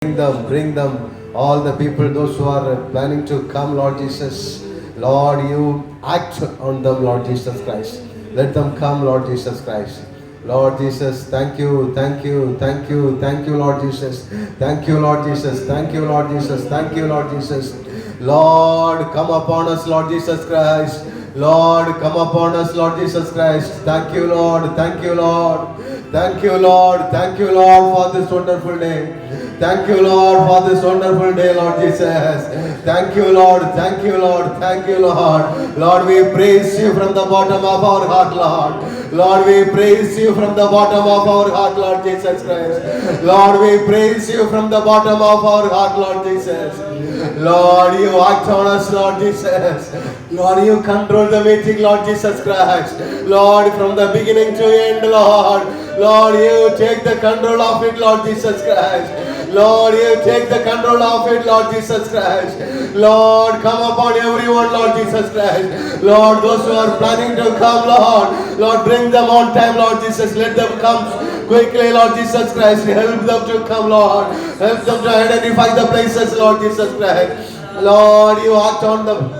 bring them, all the people, those who are planning to come, Lord Jesus. Lord, you act on them, Lord Jesus Christ. Let them come, Lord Jesus Christ. Lord Jesus, thank you, thank you, thank you, thank you, Lord Jesus. Thank you, Lord Jesus. Thank you, Lord Jesus. Thank you, Lord Jesus. Lord, come upon us, Lord Jesus Christ. Lord, come upon us, Lord Jesus Christ. Thank you, Lord. Thank you, Lord. Thank you, Lord. Thank you, Lord, for this wonderful day. Thank you, Lord, for this wonderful day, Lord Jesus. Thank you, Lord. Thank you, Lord. Thank you, Lord. Lord, we praise you from the bottom of our heart, Lord. Lord, we praise you from the bottom of our heart, Lord Jesus Christ. Lord, we praise you from the bottom of our heart, Lord Jesus. Lord, you act on us, Lord Jesus. Lord, you control the meeting, Lord Jesus Christ. Lord, from the beginning to end, Lord. Lord, you take the control of it, Lord Jesus Christ. Lord, you take the control of it, Lord Jesus Christ. Lord, come upon everyone, Lord Jesus Christ. Lord, those who are planning to come, Lord. Lord, bring them on time, Lord Jesus. Let them come quickly, Lord Jesus Christ. Help them to come, Lord. Help them to identify the places, Lord Jesus Christ. Lord, you act on them.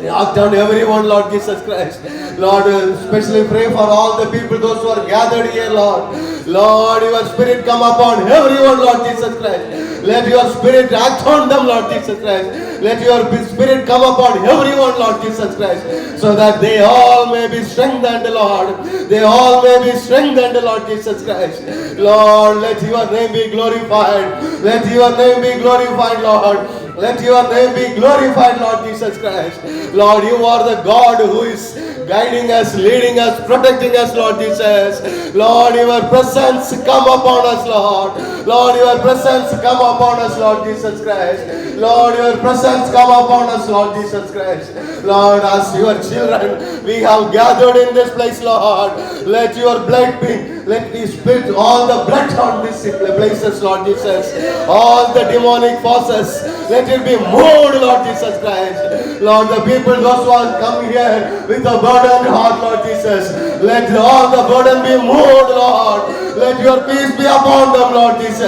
Act on everyone, Lord Jesus Christ. Lord, especially pray for all the people, those who are gathered here, Lord. Lord, your spirit come upon everyone, Lord Jesus Christ. Let your spirit act on them, Lord Jesus Christ. Let your spirit come upon everyone, Lord Jesus Christ, so that they all may be strengthened, Lord. They all may be strengthened, Lord Jesus Christ. Lord, let your name be glorified. Let your name be glorified, Lord. Let your name be glorified, Lord Jesus Christ. Lord, you are the God who is guiding us, leading us, protecting us, Lord Jesus. Lord, your presence come upon us, Lord. Lord, your presence come upon us, Lord Jesus Christ. Lord, your presence come upon us, Lord Jesus Christ. Lord, as your children, we have gathered in this place, Lord. Let your blood be, let me spit all the blood on these places, Lord Jesus. All the demonic forces, let it be moved, Lord Jesus Christ. Lord, the people, those who are coming here with a burdened heart, Lord Jesus, let all the burden be moved, Lord. Let your peace be upon them, Lord Jesus.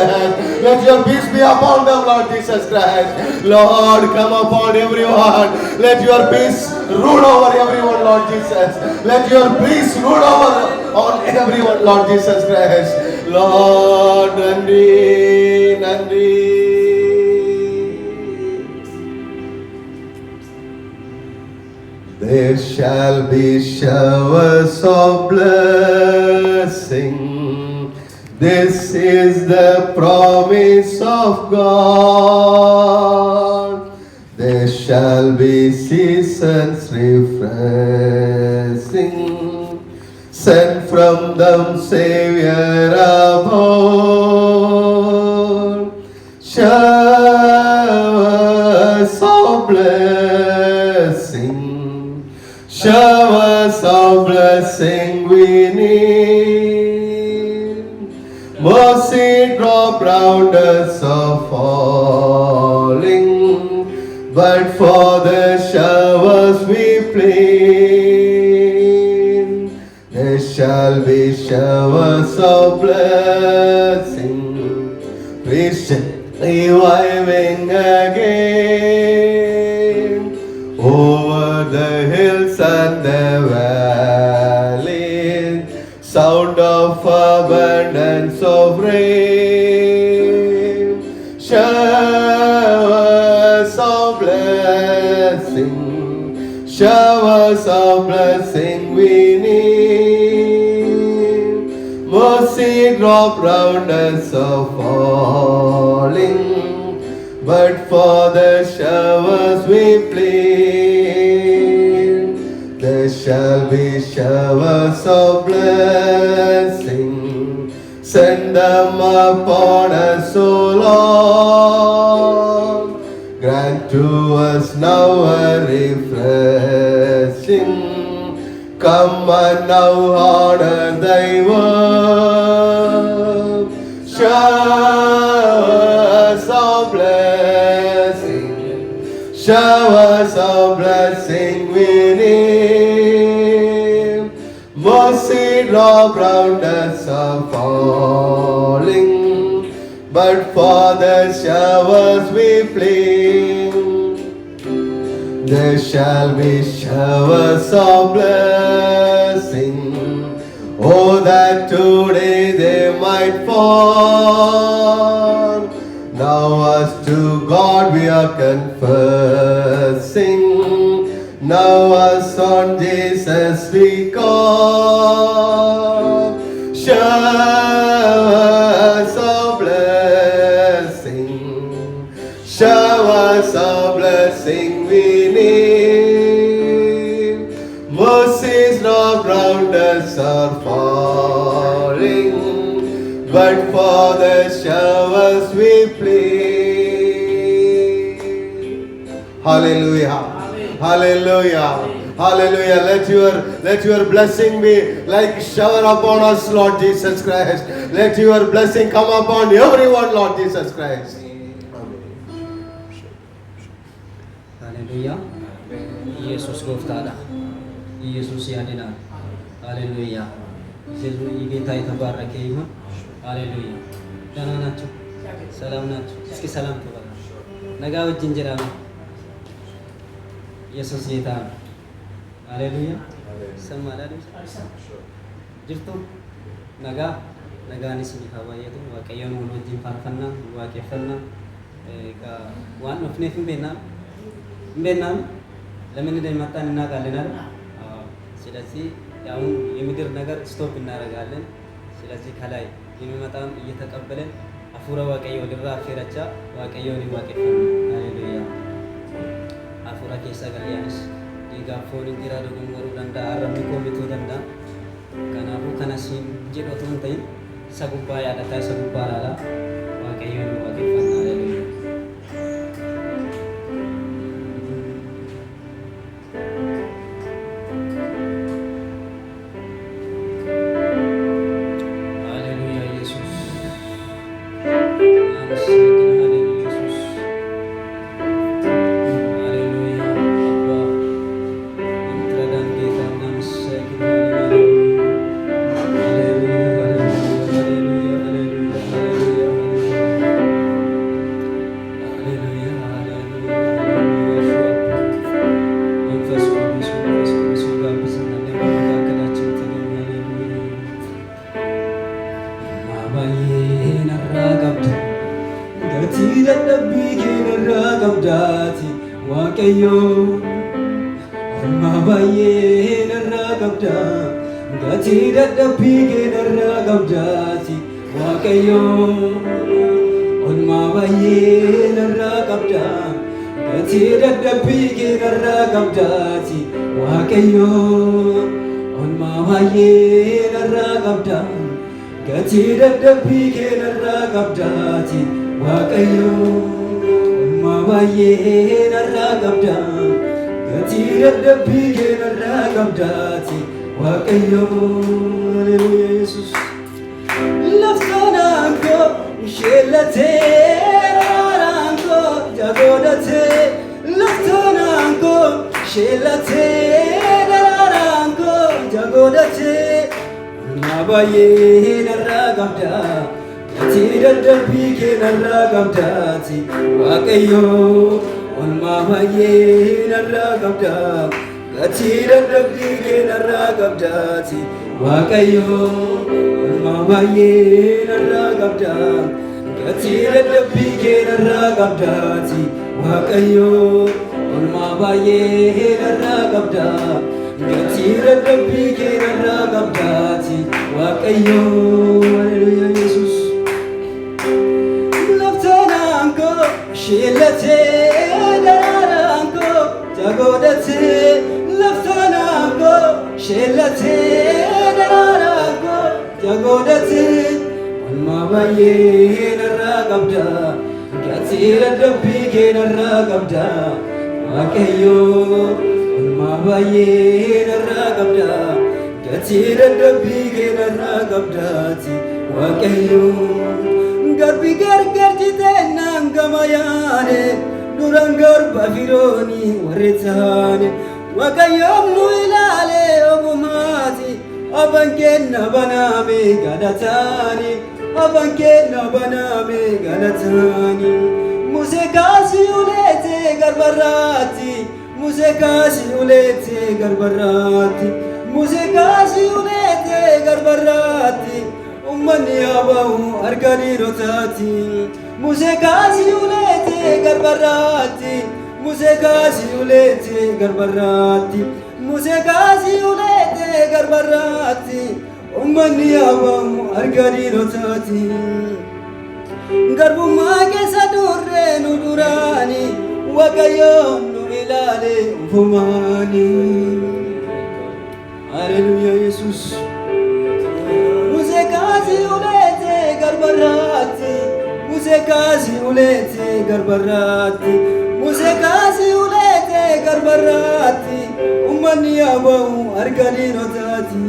Let your peace be upon them, Lord Jesus Christ. Lord, come upon everyone. Let your peace rule over everyone, Lord Jesus. Let your peace rule over on everyone, Lord Jesus Christ. Lord, Nandi, Nandi. There shall be showers of blessing. This is the promise of God. There shall be seasons refreshing, sent from the Savior above. Showers of blessing, showers of blessing we need. Mercy drop round us are falling, but for the showers we plead. There shall be showers of blessing, reviving again over the hills and the valleys, sound of abundance of rain, showers of blessing, showers of blessing we need. Mercy drop round us are falling, but for the showers we plead. There shall be showers of blessing, send them upon us, O Lord. Grant to us now a refreshing. Come and now honor thy word. Showers of blessing, showers of blessing we need. Mercy drop round us are falling, but for the showers we plead. There shall be showers of blessing. Oh, that today they might fall. Now as to God we are confessing. Now as on Jesus we call. Showers of blessing. Showers of blessing we need. Mercies not round us are falling, but for the showers we plead. Hallelujah. Hallelujah. Hallelujah. Let your blessing be like shower upon us, Lord Jesus Christ. Let your blessing come upon everyone, Lord Jesus Christ. ሃሌሉያ ኢየሱስ ጎፍታዳ ኢየሱስ ያድናል። ሃሌሉያ የጌታ የተባረከ ይሁን። ሃሌሉያ ደህና ናችሁ? ሰላም ናችሁ? እስኪ ሰላም ተባሉ። ነጋ ወጅ እንጀራ ነው። ኢየሱስ ጌታ ነው። ሃሌሉያ ሰማላሉ ጅርቱ ነጋ ነጋኒስ ሊካባየቱ ዋቀየኑ ወጅን ፋርፈና ዋቀፈና ዋን ኦፍኔፍን ቤና እንደናም ለምን እንደመጣን እናውቃለን አይደል? ስለዚህ ያው የምድር ነገር ስቶፕ እናደርጋለን። ስለዚህ ከላይ የሚመጣውን እየተቀበለን አፉራ ዋቀየ ወድራ አፈራቻ ዋቀየውን ዋቀፈና ሃሌሉያ አፉራ ኬሳ ገሊያንስ ዲጋፎን እንዲራ ደጉንገሩ ደንዳ አረሚ ኮሚቶ ደንዳ ከናፉ ከነሲን ጀዶቱን ተይ ሰጉባ ያዳታ ሰጉባ ላላ ዋቀየውን ዋቀፈና ሃሌሉያ afankenna baname galatani musekasi ulete garbarati musekasi ulete garbarati musekasi ulete garbarati ummani abahu argani rotati musekasi ulete garbarati musekasi ulete garbarati musekasi ulete garbarati ummani abahu argani rotati garbumma keessa durre nu durani waaqayyoon nu ilaale ufumani Hallelujah Jesus musekasi ulete garbarati musekasi ulete garbarati musekasi ulete garbarati ummani abahu argani rotati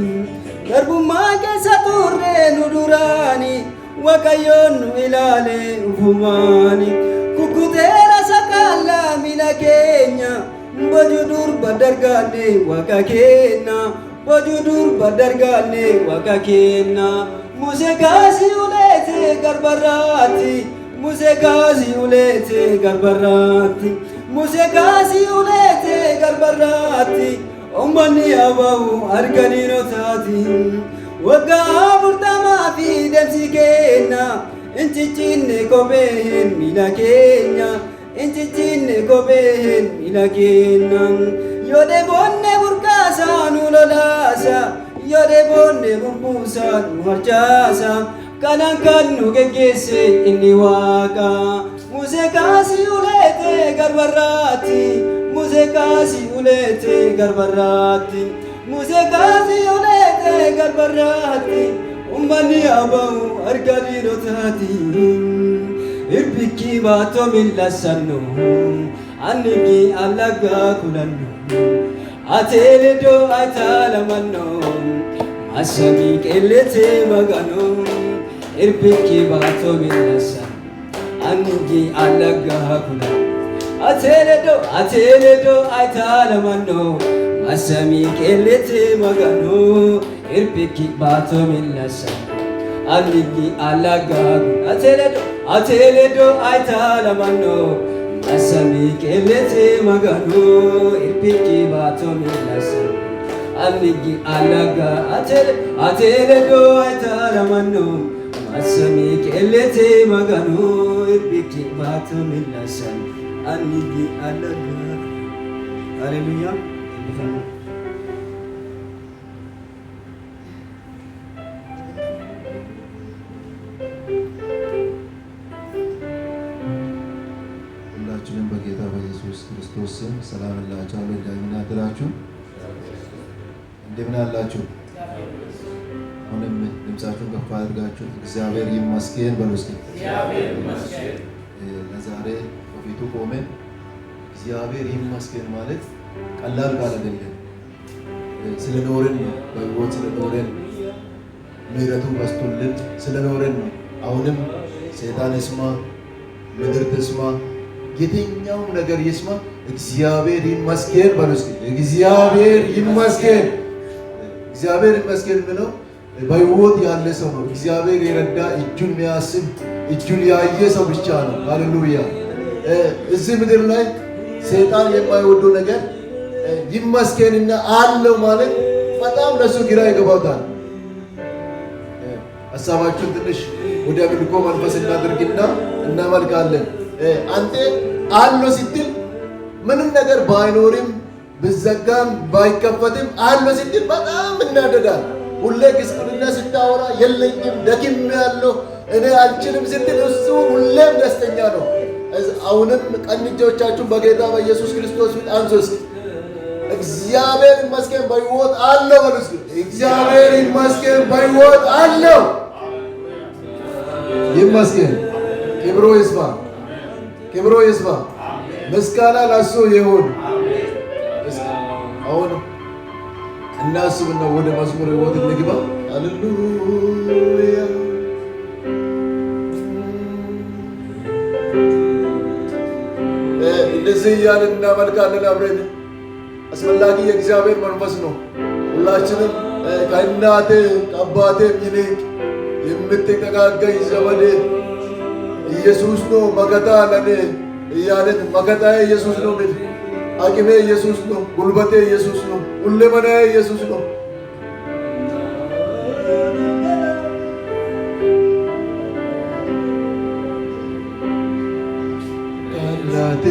garbumma keessa durre nu durani waaqayyoon nu ilaale ufumani kukkuteera sakala mila keenya boju durba dargaanne waaqa keenya boju durba dargaanne waaqa keenya musekasi ulete garbarati musekasi ulete garbarati musekasi ulete garbarati ummani abahu argani rotati waggaa furtamaa fi deemsi keenya inchichinne kopheen miila keenya inchichinne kopheen miila keenya yoo dheebonne burqaasaa nu lolaasa yoo dheebonne burbuusaa nu harcaasa kanaan kan nu geggeesse inni waaqa musekasi ulete garbarati musekasi ulete garbarati musekasi ulete garbarati ummani abahu argani rotati irbiki baato millasanno anniki allaga kulanno ateledo atalamanno asami qellete magano irbiki baato millasan anniki allaga kulanno ateledo atalamanno asami qellete magano irbiki baato millasan anniki allaga ateledo atalamanno asami qellete magano irbiki baato millasan anniki allaga ateledo atalamanno asami qellete magano irbiki baato millasan anniki allaga Hallelujah. ሁላችንም በጌታ በኢየሱስ ክርስቶስ ስም ሰላም እላችኋለሁ። እንደምን አደራችሁ? እንደምን አላችሁ? አሁንም ድምጻችሁን ከፍ አድርጋችሁ እግዚአብሔር ይመስገን በሉ እስኪ። እግዚአብሔር ይመስገን። ለዛሬ በፊቱ ቆመን እግዚአብሔር ይመስገን ማለት ቀላል ቃል አይደለም። ስለኖርን ነው፣ በሕይወት ስለኖርን ምሕረቱ በዝቶልን ስለኖርን ነው። አሁንም ሰይጣን ይስማ፣ ምድር ትስማ፣ የትኛውም ነገር ይስማ፣ እግዚአብሔር ይመስገን በሉ እስኪ። እግዚአብሔር ይመስገን። እግዚአብሔር ይመስገን ብለው በሕይወት ያለ ሰው ነው። እግዚአብሔር የረዳ እጁን የሚያስብ እጁን ያየ ሰው ብቻ ነው። ሃሌሉያ። እዚህ ምድር ላይ ሰይጣን የማይወደው ነገር ይመስገንና አለው ማለት በጣም ለሱ ግራ ይገባታል። ሀሳባችሁን ትንሽ ወደ አምልኮ መንፈስ እናድርግና እናመልካለን። አንተ አለው ስትል ምንም ነገር ባይኖርም ብዘጋም ባይከፈትም አለው ስትል በጣም እናደዳል። ሁሌ ግስቁልና ስታወራ የለኝም ደክሜያለሁ እኔ አልችልም ስትል እሱ ሁሌም ደስተኛ ነው። አሁንም ቀኝ እጆቻችሁን በጌታ በኢየሱስ ክርስቶስ ፊት አንሱ እስኪ። እግዚአብሔር ይመስገን በሕይወት አለው በሉ እስኪ። እግዚአብሔር ይመስገን በሕይወት አለው። ይመስገን። ክብሩ ይስፋ፣ ክብሩ ይስፋ። ምስጋና ለእሱ ይሁን። አሁን እናስብና ወደ መዝሙር ሕይወት እንግባ። ሃሌሉያ። እንደዚህ እያልን እናመልካለን አብረን። አስፈላጊ የእግዚአብሔር መንፈስ ነው። ሁላችንም ከእናቴ ከአባቴም ይልቅ የምትጠጋጋኝ ዘመዴ ኢየሱስ ነው መከታ ለኔ እያለን መከታ ኢየሱስ ነው ምት አቅሜ ኢየሱስ ነው ጉልበቴ ኢየሱስ ነው ሁለመናዬ ኢየሱስ ነው ካላቴ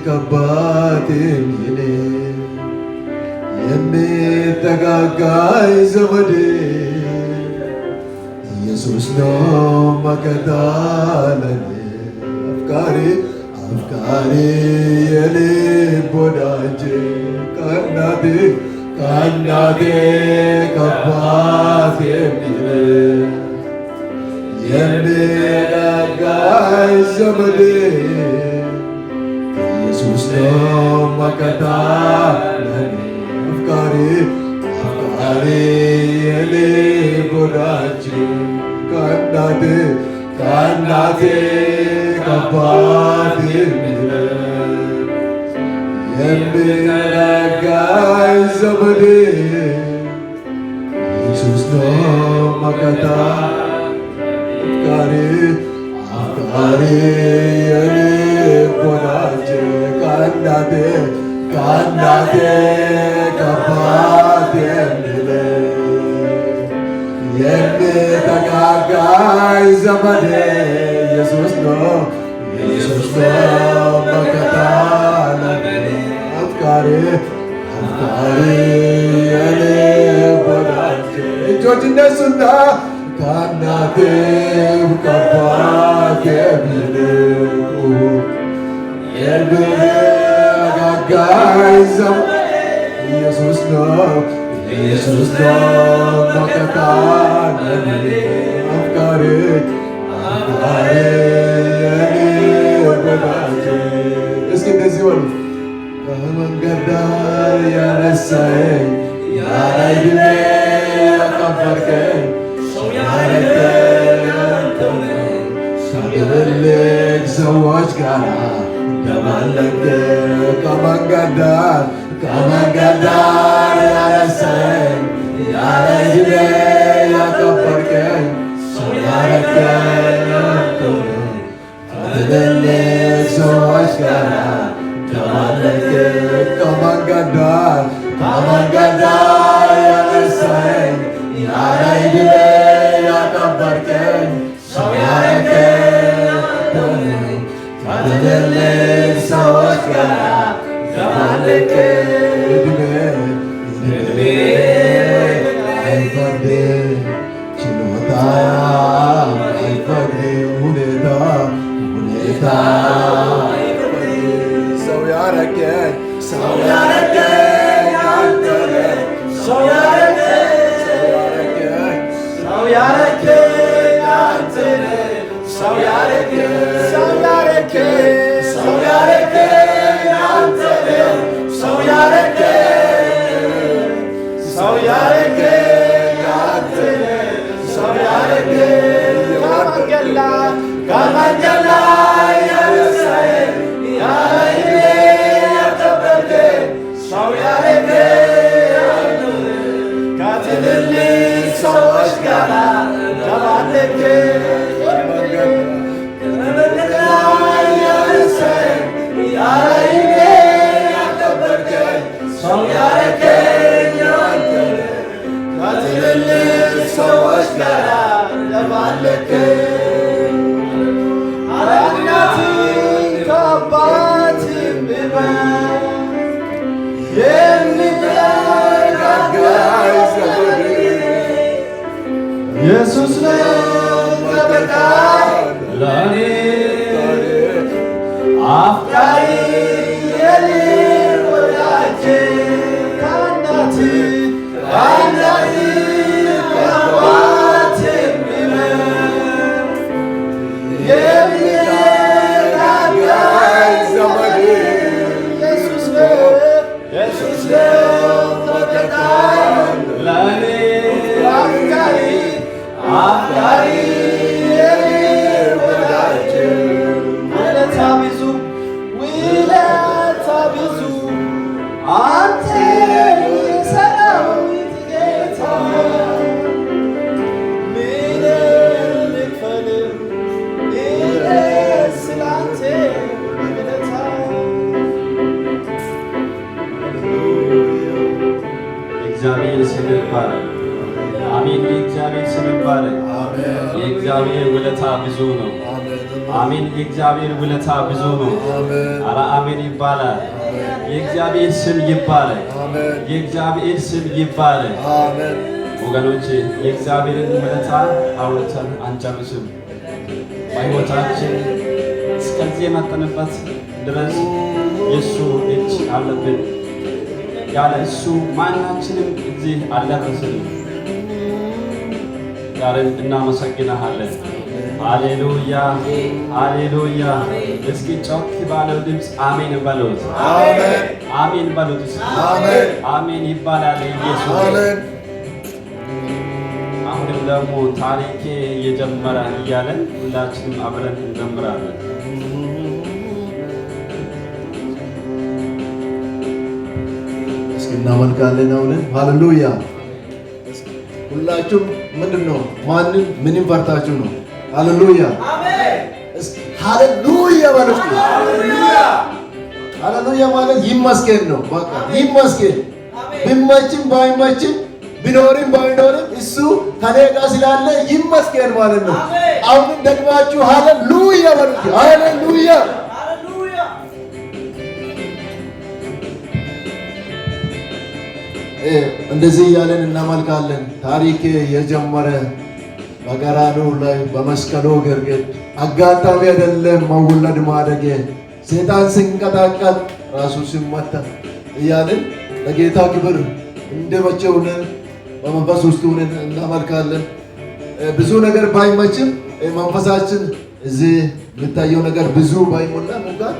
ከባቴ ሚኔ የሚጠጋጋኝ ዘመዴ ኢየሱስ ነው መከታ ለኔ አፍቃሪ የልብ ወዳጄ ከእናቴ ከአባቴ የሚጠጋጋኝ ዘመዴ ኢየሱስ ነው መከታ ለኔ አፍቃሪ የልብ ወዳጄ ከእናቴ ከአባቴ የሚጠጋጋኝ ዘመዴ ኢየሱስ ነው መከታ አፍቃሪ የልብ ወዳጄ ከእናቴ ከአባቴ የሚጠጋጋኝ ዘመዴ ኢየሱስ ነው መከታ ለኔ አፍቃሪ የልብ ወዳጄ እጆች እነሱና ከእናቴም ከአባቴም ይልቁ የሚጠጋጋኝ ዘመዴ ኢየሱስ ነው መከታ ለኔ አፍቃሪ የልብ ወዳጄ እስኪ እንደዚህ በሉ ከመንገድ ዳር ያነሳኸኝ ያለ ዕድሜ ያከበርከኝ ሰው ያረገኝ አንተ ነህ ከትልልቅ ሰዎች ጋር እንደማለቅ ከመንገድ ዳር ያነሳኸኝ ያለ ዕድሜ ያከበርከኝ ሰው ያረገኝ አንተ ነህ ከትልልቅ ሰዎች ጋር እንደማለቅ ከመንገድ ዳር ያነሳኸኝ ያለ ዕድሜ ያከበርከኝ ሰው ያረገኝ አንተ ነህ ከትልልቅ ሰዎች ጋር እንደማለቅ ዕድሜ አይፈርድም ችሎታ አይፈርድም ሁኔታ ሰው ያረገኝ አንተ ነህ ሰው ያረገኝ አንተ ነህ ሰው ያረገኝ አንተ ነህ ሰው ያረገኝ አንተ ነህ ሰው ያረገኝ ከመንገድ ላይ ያነሳኸኝ ያለ ዕድሜ ያከበርከኝ ሰው ያረገኝ አንተ ነህ ከትልልቅ ሰዎች ጋር እንደማለቅህ ከመንገድ ላይ ያነሳኸኝ ያለ ዕድሜ ያከበርከኝ ሰው ያረገኝ አንተ ነህ ከትልልቅ ሰዎች ጋር እንደማለቅህ ከእናትም ከአባትም የሚጠጋጋኝ ዘመዴ ኢየሱስ ነው መከታ ለኔ አፍቃሪ የልብ ወዳጄ ከእናትም ከአባትም የሚጠጋጋኝ ዘመዴ ኢየሱስ ነው መከታ ለኔ አፍቃሪ የልብ ወዳጄ ውለታ ብዙ አንተ የሰራዊት ጌታ የእግዚአብሔር ስም ይባረክ። አሜን። የእግዚአብሔር ስም ይባረክ። የእግዚአብሔር ውለታ ብዙ ነው። አሜን። የእግዚአብሔር ውለታ ብዙ ነው። ኧረ አሜን ይባላል። የእግዚአብሔር ስም ይባረክ። የእግዚአብሔር ስም ይባረክ። ወገኖቼ የእግዚአብሔርን ውለታ አውርተን አንጨርስም። በሕይወታችን እስከዚህ የመጠንበት ድረስ የእሱ እጅ አለብን። ያለ እሱ ማናችንም እዚህ አልደረስንም። ዛሬም እናመሰግንሃለን። ሃሌሉያ ሃሌሉያ። እስኪ ጮክ ባለው ድምፅ አሜን በሉት። አሜን በሉት። አሜን ይባላል ኢየሱስ። አሁንም ደግሞ ታሪኬ የጀመረ እያለን ሁላችንም አብረን እንዘምራለን። እስኪ እናመልካለን አሁንም። ሃሌሉያ። ሁላችሁም ምንድነው ማንን ምንም ፈርታችሁ ነው? ሃሌሉያ እስኪ ሃሌሉያ በሉ። ሃሌሉያ ማለት ይመስገን ነው። በቃ ይመስገን። ቢመችም ባይመችም ቢኖርም ባይኖርም እሱ ከኔ ጋር ስላለ ይመስገን ማለት ነው። አሁን ደግማችሁ ሃሌሉያ በሉ። ሃሌሉያ እንደዚህ እያለን እናመልካለን። ታሪክ የጀመረ በቀራንዮ ላይ በመስቀሉ ግርግድ አጋጣሚ አይደለም መወለድ ማደግ ሰይጣን ሲንቀጠቀጥ ራሱ ሲመታ እያለን ለጌታ ክብር እንደመቼ ሆነን በመንፈስ ውስጥ ሆነን እናመልካለን። ብዙ ነገር ባይመችም መንፈሳችን እዚህ የሚታየው ነገር ብዙ ባይሞላም እንኳን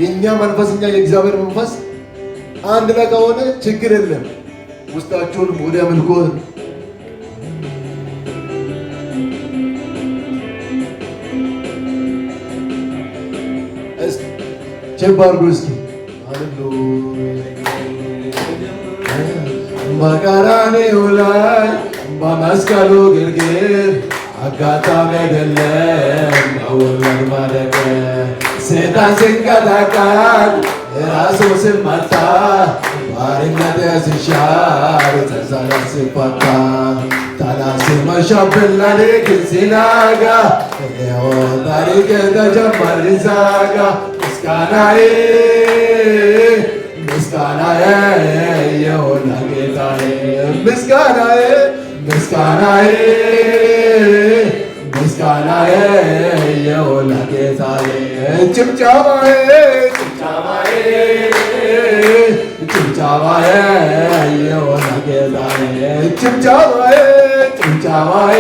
የእኛ መንፈስኛ የእግዚአብሔር መንፈስ አንድ ላይ ከሆነ ችግር የለም። ውስጣችሁን ወደ አምልኮ ቸባርጎ እስኪ በቀራንዮ ላይ በመስቀሉ ግርግድ አጋጣሚ አይደለም መወለድ ማደግ ሰይጣን ሲንቀጠቀጥ ራሱ ሲመታ ባርነት ሲሻር ተዛላ ሲፈታ ጠላት ሲመሻብን ሌሊት ሲነጋ ታሪክ ተጀመረ ሲዘጋ ምስጋናዬ ምስጋናዬ ይሁን ለጌታዬ ምስጋናዬ ምስጋናዬ ምስጋናዬ ይሁን ለጌታዬ ጭብጨባዬ ጭብጨባዬ ጭብጨባዬ ይሁን ለጌታዬ ጭብጨባዬ ጭብጨባዬ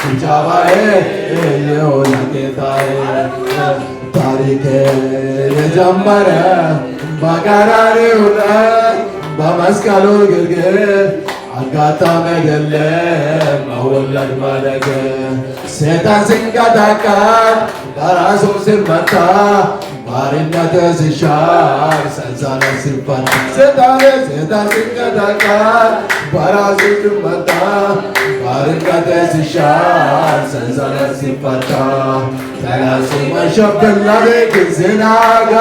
ጭብጨባዬ ይሁን ለጌታዬ ታሪክ የጀመረ በቀራንዮ ላይ በመስቀሉ ግርግድ አጋጣሚ አይደለም መወለድ ማደግ ሰይጣን ሲንቀጠቀጥ በራሱ ሲመታ ባርነት ሲሻር ሰንሰለት ሲፈታ ሰይጣን ሲንቀጠቀጥ በራሱ ሲመታ ባርነት ሲሻር ሰንሰለት ሲፈታ ጠላት ሲመሻብን ሌሊት ሲነጋ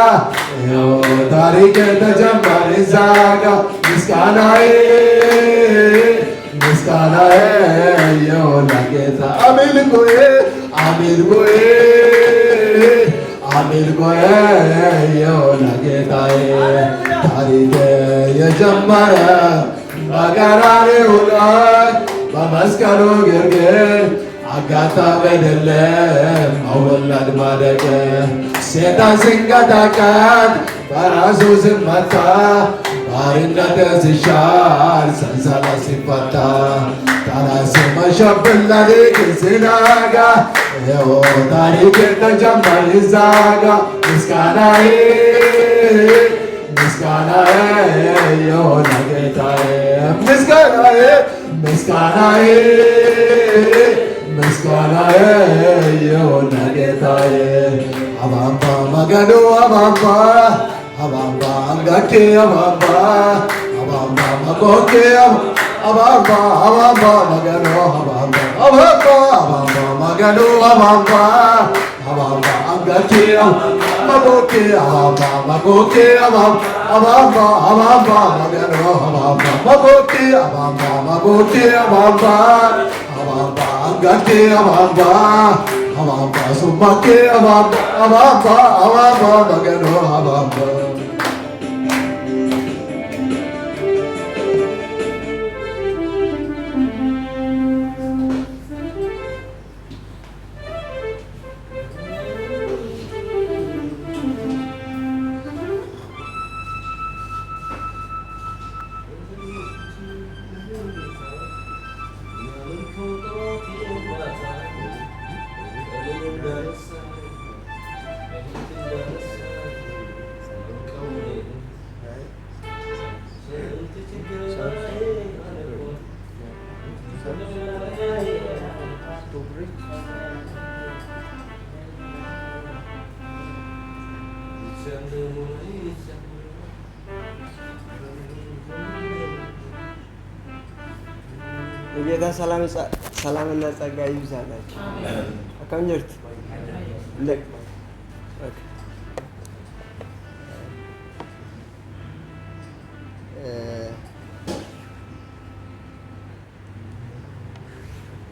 ታሪክ ተጀመረ ሲዘጋ ምስጋናዬ ምስጋናዬ ይሁን ለጌታ አምልኮዬ አምልኮዬ አምልኮዬ ይሁን ለጌታዬ ታሪክ የጀመረ በቀራንዮ ላይ በመስቀሉ ግርግድ አጋጣሚ አይደለም መወለድ ማደግ ሰይጣን ሲንቀጠቀጥ በራሱ ሲመታ ባርነት ሲሻር ሰንሰለት ሲፈታ ጠላት ሲመሻብን ሌሊት ሲነጋ ታሪክ ተጀመረ ሲዘጋ ምስጋናዬ ምስጋናዬ ይሁን ለጌታዬ ምስጋናዬ ምስጋናዬ ምስጋናዬ ይሁን ለጌታዬ አባባ መገኑ አባባ አባባ አንጋኬ አባባ አባባ መቆኬ abamba abamba magano abamba abamba abamba magano abamba abamba angati magoke abamba magoke abamba abamba magano abamba magoke abamba magoke abamba abamba angati abamba abamba sumake abamba abamba abamba magano abamba የጌታ ሰላምና ጸጋ ይብዛላችሁ። አካም ጀርት ለቅ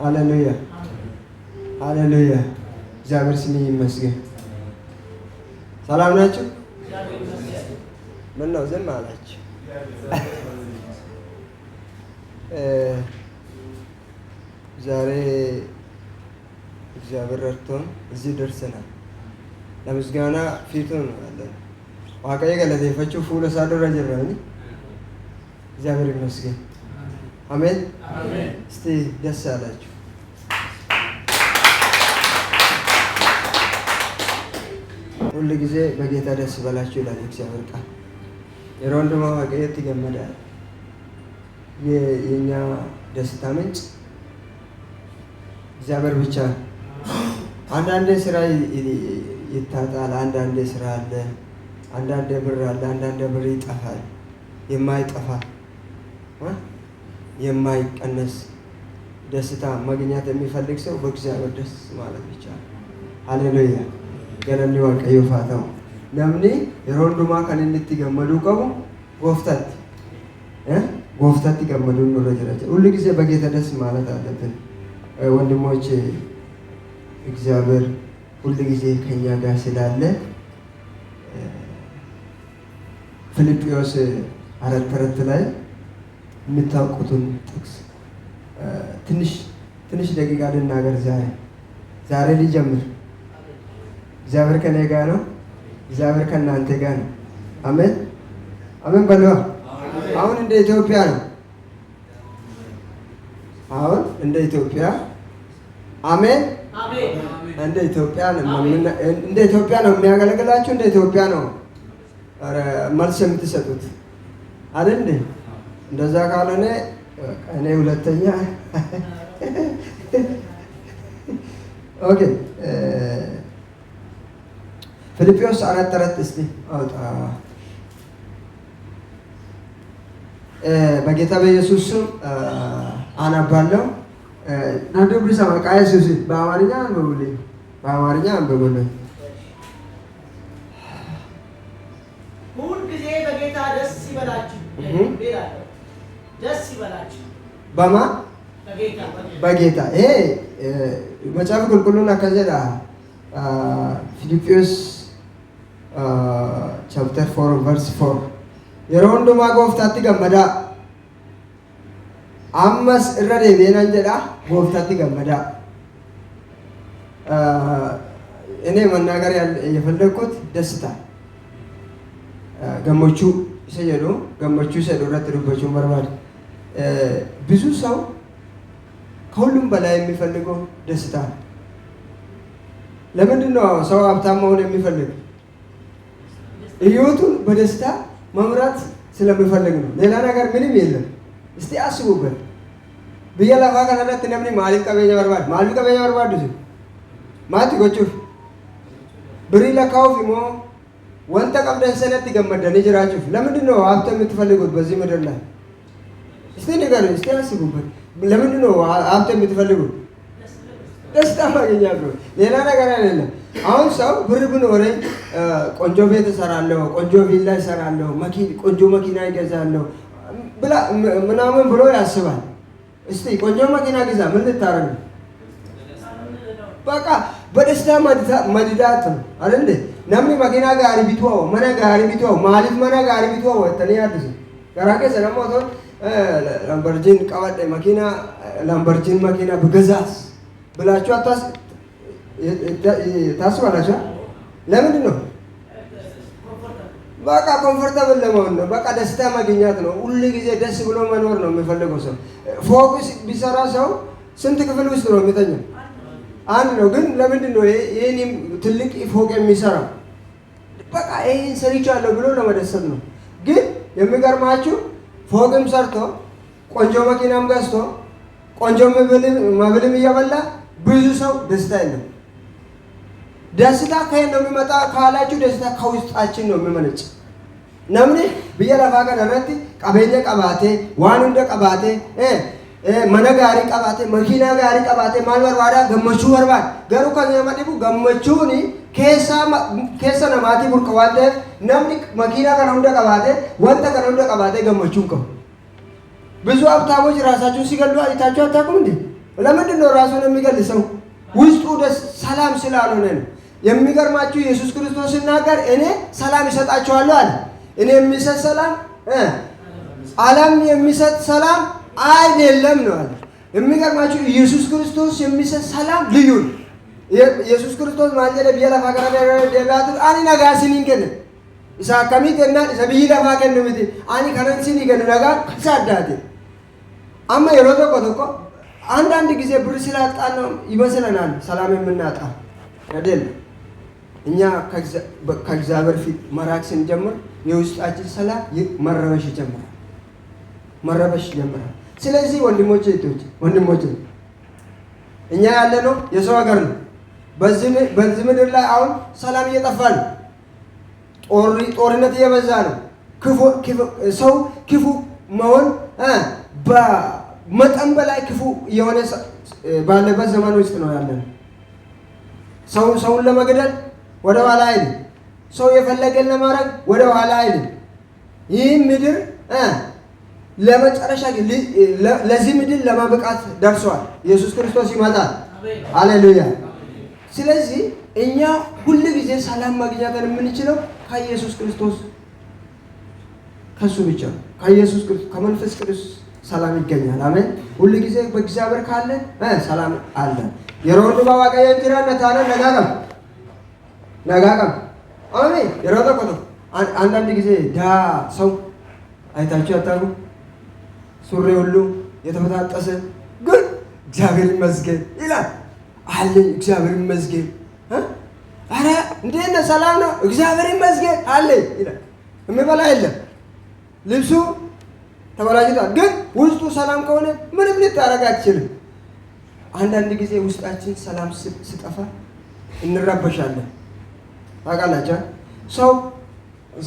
ሃሌሉያ ሃሌሉያ። እግዚአብሔር ስም ይመስገን። ሰላም ናችሁ? ምን ነው ዝም አላችሁ? ዛሬ እግዚአብሔር ረድቶን እዚህ ደርሰናል። ለምስጋና ፊቱን አለን ዋቀየ ገለቴፈችው ፉለ ሳዶረ ጀራኒ እግዚአብሔር ይመስገን። አሜን። እስቲ ደስ አላችሁ? ሁሉ ጊዜ በጌታ ደስ በላችሁ ይላል እግዚአብሔር ቃል። የሮንዶማ ዋቀየት ይገመዳል። የኛ ደስታ ምንጭ እግዚአብሔር ብቻ ነው። አንዳንዴ ስራ ይታጣል፣ አንዳንዴ ስራ አለ፣ አንዳንዴ ብር አለ፣ አንዳንዴ ብር ይጠፋል። የማይጠፋ የማይቀነስ ደስታ ማግኘት የሚፈልግ ሰው በእግዚአብሔር ደስ ማለት ብቻ ነው። ሃሌሉያ ገለኒ ዋቀዮ ፋታው ነምኒ የሮንዱማ ከንንቲ ገመዱ ቀቡ ጎፍታት ገመዱ ነው ረጀራቸ ሁሉ ጊዜ በጌታ ደስ ማለት አለብን። ወንድሞች እግዚአብሔር ሁሉ ጊዜ ከኛ ጋር ስላለ ፊልጵስዩስ 4:4 ላይ የምታውቁትን ጥቅስ ትንሽ ደቂቃ ልናገር። ዛሬ ሊጀምር እግዚአብሔር ከኔ ጋር ነው። እግዚአብሔር ከእናንተ ጋር ነው። አሜን አሜን በለዋ። አሁን እንደ ኢትዮጵያ ነው። አሁን እንደ ኢትዮጵያ አሜን አሜን። እንደ ኢትዮጵያ ነው የሚያገለግላችሁ። እንደ ኢትዮጵያ ነው መልስ የምትሰጡት አይደል እንዴ? እንደዛ ካልሆነ እኔ ሁለተኛ ኦኬ። ፊልጵስዩስ 4:4 እስቲ አውጣ። በጌታ በኢየሱስ ስም አነባለሁ። ናንተ ብሰማ ቃየሱስ በአማርኛ አንብቡልኝ። ሁል ጊዜ በጌታ ደስ ይበላችሁ። ደስ ይበላችሁ በማ በጌታ ይሄ መጽሐፍ ቁልቁሉን አከዘዳ ፊልጵስዩስ ቻፕተር 4:4 yeroo hundumaa gooftaatti gammadaa ammas irra deebi'een jedha gooftaatti gammadaa እኔ መናገር የፈለኩት ደስታ ገመቹ ይሰየዱ ረት ዱበቹን በርባድ ብዙ ሰው ከሁሉም በላይ የሚፈልገው ደስታ ነው። ለምንድን ነው ሰው ሀብታም መሆን የሚፈልግ? ህይወቱን በደስታ መምራት ስለሚፈልግ ነው። ሌላ ነገር ምንም የለም። እስቲ አስቡበት። ብዬ ለፋ ከነረት ነምኒ ማሊፍ ቀበኛ በርባድ ማቲ ጎቹፍ ብሪ ለካውፍ ሞ ወንተ ቀብደን ሰነት ይገመደን ይጅራችሁ። ለምንድን ነው ሀብት የምትፈልጉት በዚህ ምድር ላይ? እስቲ ንገሩኝ፣ እስቲ አስቡበት። ለምንድን ነው ሀብት የምትፈልጉት? ደስታ ማግኘት ነው፣ ሌላ ነገር አይደለም። አሁን ሰው ብር ቢኖረኝ ቆንጆ ቤት እሰራለሁ፣ ቆንጆ ቪላ እሰራለሁ፣ ቆንጆ መኪና ይገዛለሁ ምናምን ብሎ ያስባል። እስቲ ቆንጆ መኪና ግዛ፣ ምን ልታረግ? በቃ በደስታ መድዳት ነው አይደል? ነምኒ መኪና ጋሪ ቢቷው መነ ጋሪ ቢቷው ማሊፍ መነ ጋሪ ቢቷው ተኒያድስ ጋራከ ሰለሞቶ ላምበርጂን ቀበደ መኪና ላምበርጂን መኪና ብገዛስ ብላችሁ ታስባላችሁ? ለምንድን ነው? በቃ ኮምፎርታብል ለመሆን ነው። በቃ ደስታ ማግኘት ነው። ሁሉ ጊዜ ደስ ብሎ መኖር ነው የሚፈልገው ሰው። ፎቅ ቢሰራ ሰው ስንት ክፍል ውስጥ ነው የሚተኛው? አንድ ነው። ግን ለምንድን ነው ይሄን ትልቅ ፎቅ የሚሰራው? በቃ ይሄን ሰርቻለሁ ብሎ ለመደሰት ነው። ግን የሚገርማችሁ ፎቅም ሰርቶ ቆንጆ መኪናም ገዝቶ ቆንጆ መብልም እየበላ ብዙ ሰው ደስታ የለም። ደስታ ከየት ነው የሚመጣ ካላችሁ፣ ደስታ ከውስጣችን ነው የሚመነጭ። ነምኒ ብየ ለፋ ከነረቲ ቀቤኛ ቀባቴ ዋን እንደ ቀባቴ መነ ጋሪ ቀባቴ መኪና ጋሪ ቀባቴ ማል በርባዳ ገመቹ በርባድ ገሩ ከነመዲቡ ገመቹኒ ኬሳ ነማቲ ቡርቀ ዋንተ ነምኒ መኪና ከነ እንደ ቀባቴ ወንተ ከነ እንደ ቀባቴ ገመቹን ከው ብዙ ሀብታሞች ራሳቸውን ሲገሉ አይታችሁ አታውቁም እንዴ? ለምንድን ነው ራሱን የሚገልሰው? ውስጡ ደስ ሰላም ስላልሆነ ነው። የሚገርማችሁ ኢየሱስ ክርስቶስ ሲናገር እኔ ሰላም ይሰጣችኋለሁ አለ። እኔ የሚሰጥ ሰላም ዓለም የሚሰጥ ሰላም አይደለም ነው አለ። የሚገርማችሁ ኢየሱስ ክርስቶስ የሚሰጥ ሰላም ልዩ ነው። ኢየሱስ ክርስቶስ ማንጀለ ቢያ ለፋ ከነ ደባቱ አኒ ነጋሲኒን ከነ ኢሳከሚ ከነ ሰብይ ለፋ ከነ ምት አኒ ከነንሲኒ ከነ ነጋ ሳዳቴ አማ የሮቶ ቆቶቆ አንዳንድ ጊዜ ብር ስላጣን ነው ይመስለናል ሰላም የምናጣ አይደል? እኛ ከእግዚአብሔር ፊት መራቅ ስንጀምር የውስጣችን ሰላም መረበሽ ይጀምራል። ስለዚህ ወንድሞቼ እህቶቼ፣ ወንድሞቼ እኛ ያለነው የሰው ሀገር ነው። በዚህ ምድር ላይ አሁን ሰላም እየጠፋ ነው። ጦርነት እየበዛ ነው። ሰው ክፉ መሆን በመጠን በላይ ክፉ የሆነ ባለበት ዘመን ውስጥ ነው ያለነው። ሰውን ለመግደል ወደ ኋላ አይልም። ሰው የፈለገን ለማድረግ ወደ ኋላ አይልም። ይህ ምድር ለመጨረሻ ለዚህ ምድር ለማብቃት ደርሷል። ኢየሱስ ክርስቶስ ይመጣል። ሃሌሉያ። ስለዚህ እኛ ሁሉ ጊዜ ሰላም ማግኘትን የምንችለው ከኢየሱስ ክርስቶስ ከሱ ብቻ ነው። ከኢየሱስ ክርስቶስ ከመንፈስ ቅዱስ ሰላም ይገኛል። አሜን። ሁሉ ጊዜ በእግዚአብሔር ካለ ሰላም አለ። የሮድ ባዋቀየ እንጀራና ታነ ነጋቀም አሜን። የሮድ ቆቶ አንዳንድ ጊዜ ዳ ሰው አይታችሁ ያታሩ ሱሪ ሁሉ የተመጣጠሰ ግን እግዚአብሔር ይመስገን ይላል አለኝ። እግዚአብሔር ይመስገን አረ እንዴት ነው? ሰላም ነው? እግዚአብሔር ይመስገን አለኝ ይላል። የሚበላ የለም፣ ልብሱ ተበላሽቷል፣ ግን ውስጡ ሰላም ከሆነ ምንም ልታረግ አትችልም። አንዳንድ ጊዜ ውስጣችን ሰላም ስጠፋ እንረበሻለን። ታውቃላችሁ ሰው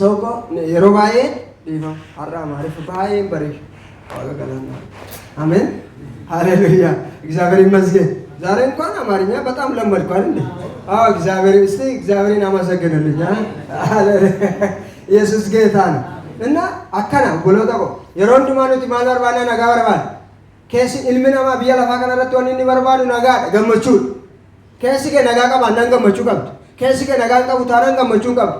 እኮ የሮባዬን ዲፋ አራ ማሪፍ ባዬን በሬሽ አሜን ሃሌሉያ። እግዚአብሔር ይመስገን። ዛሬ እንኳን አማርኛ በጣም ለመድኩ አይደል? አዎ እግዚአብሔር እስቲ እግዚአብሔርን አመሰግኑልኝ። ኢየሱስ ጌታ ነው። እና አከና ጎሎታቆ የሮንድ ማኑቲ ማናር ባና ነጋ በርባል ከሲ ኢልሚናማ ቢያ ለፋ ከነረት ወንኒ በርባሉ ነጋ ገመቹ ከሲ ከ ነጋ ቀባ ነን ገመቹ ቀብ ከሲ ከ ነጋ ቀቡ ታረን ገመቹ ቀብ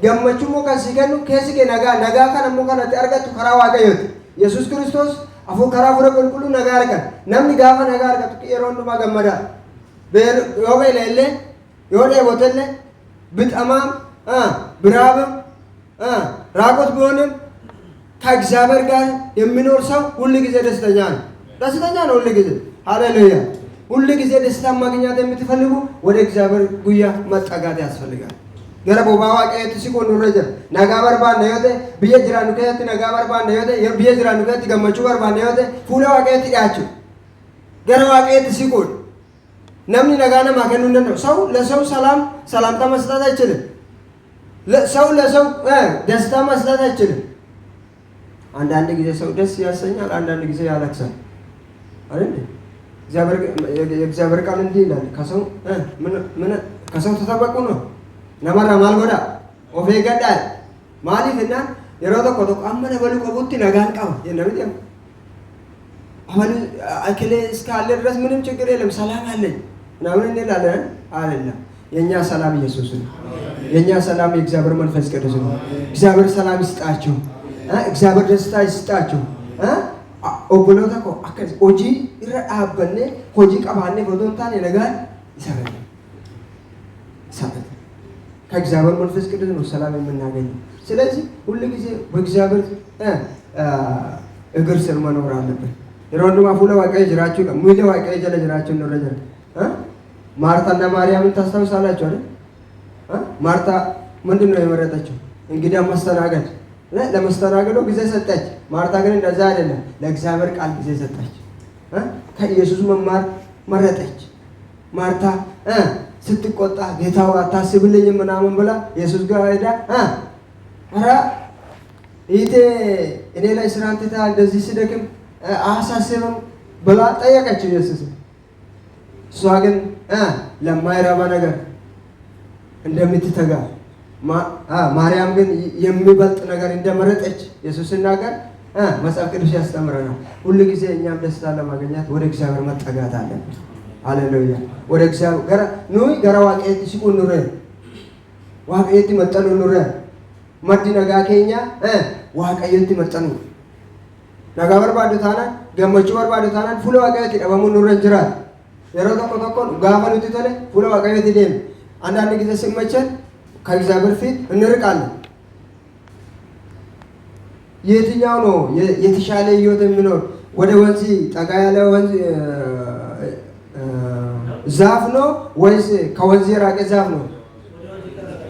ገመቹ ሞ ከሲ ከኑ ከሲ ከ ነጋ ከነሙ ከነተ አርገቱ ከራ ዋቀዮት ኢየሱስ ክርስቶስ አፉ ከራ ፍረ ቁልቁሉ ነጋ አርገ ነምኒ ጋፋ ነጋ አርገቱ የሮንዱ ማገመዳ ዮቤ ለለ ዮዴ ቦተለ ብጠማም ብራብም ራቆት ቢሆንም ከእግዚአብሔር ጋር የሚኖር ሰው ሁሉ ጊዜ ደስተኛ ነው። ሁሉ ጊዜ ሃሌሉያ። ሁሉ ጊዜ ደስታ ማግኘት የምትፈልጉ ወደ እግዚአብሔር ጉያ መጠጋት ያስፈልጋል። ገረቦ ባዋቀየት ሲቆን ረጀ ነጋ በርባን ነዮተ ብየ ጅራኑ ከየት ነጋ በርባን ነዮተ ብየ ጅራኑ ከየት ገመቹ በርባን ነዮተ ፉለ ዋቀየት ያችሁ ገረ ዋቀየት ሲቆን ነምኒ ነጋነ ማከኑነ ነው። ሰው ለሰው ሰላምታ መስጠት አይችልም። ሰው ለሰው ደስታ መስጠት አይችልም። አንዳንድ ጊዜ ሰው ደስ ያሰኛል፣ አንዳንድ ጊዜ ያለቅሳል አይደል? የእግዚአብሔር ቃል እንዲህ ይላል፣ ከሰው ተጠበቁ ነው ነመራ ማልጎዳ ኦፌ ገዳል ማሊፍ እና የሮቶ ኮቶ አመነ በሉ ቀቡቲ ነጋን ቀባ የነብት አሁን አክለ እስካለ ድረስ ምንም ችግር የለም ሰላም አለኝ ምናምን እንላለን አይደለም። የኛ ሰላም ኢየሱስ ነው። የኛ ሰላም የእግዚአብሔር መንፈስ ቅዱስ ነው። እግዚአብሔር ሰላም ይስጣችሁ። እግዚአብሔር ደስታ ይስጣችሁ። ኦቦሎታ ኮ አከስ ኦጂ ይራአበነ ሆጂ ቀባኔ ቦዶንታን የነጋር ይሰራል። ከእግዚአብሔር መንፈስ ቅዱስ ነው ሰላም የምናገኘው። ስለዚህ ሁሉ ጊዜ በእግዚአብሔር እግር ስር መኖር አለብን። የሮንዱማ ፉለ ዋቀይ ጅራችሁ ሙይለ ዋቀይ ጀለ ጅራችሁ ነው ረጀ ማርታና ማርያምን ታስታውሳላችሁ አይደል? ማርታ ምንድነው የመረጠችው? እንግዲህ መስተናገድ ለመስተናገዱ ጊዜ ሰጠች። ማርታ ግን እንደዛ አይደለም፣ ለእግዚአብሔር ቃል ጊዜ ሰጠች። ከኢየሱስ መማር መረጠች። ማርታ ስትቆጣ ጌታው አታስብልኝ ምናምን ብላ ኢየሱስ ጋር ሄዳ አረ ይቴ እኔ ላይ ስራን ትታ እንደዚህ ስደክም አሳስብም ብላ ጠየቀችው ኢየሱስ። እሷ ግን ለማይረባ ነገር እንደምትተጋ ማርያም ግን የሚበልጥ ነገር እንደመረጠች ኢየሱስ ሲናገር መጽሐፍ ቅዱስ ያስተምረናል። ሁሉ ጊዜ እኛም ደስታ ለማግኘት ወደ እግዚአብሔር መጠጋት አለብን። ሃሌሉያ! ወደ እግዚአብሔር ኑይ ገራ ዋቀየት ሲቁን ኑረ ዋቀየት መጠኑ ኑረ መዲ ነጋ ከኛ ዋቀየት መጠኑ ነጋ በርባዱ ታና ገመቹ በርባዱ ታና ፉለ ዋቀየት ደበሙ ኑረ እንጅራ የሮቶ ኮቶኮ ጋፈኑት ተለ ፉለ ዋቀየት ደም አንዳንድ ጊዜ ሲመቸን ከእግዚአብሔር ፊት እንርቃለን። የትኛው ነው የተሻለ ህይወት የሚኖር? ወደ ወንዝ ጠጋ ያለ ወንዝ ዛፍ ነው ወይስ ከወንዝ የራቀ ዛፍ ነው?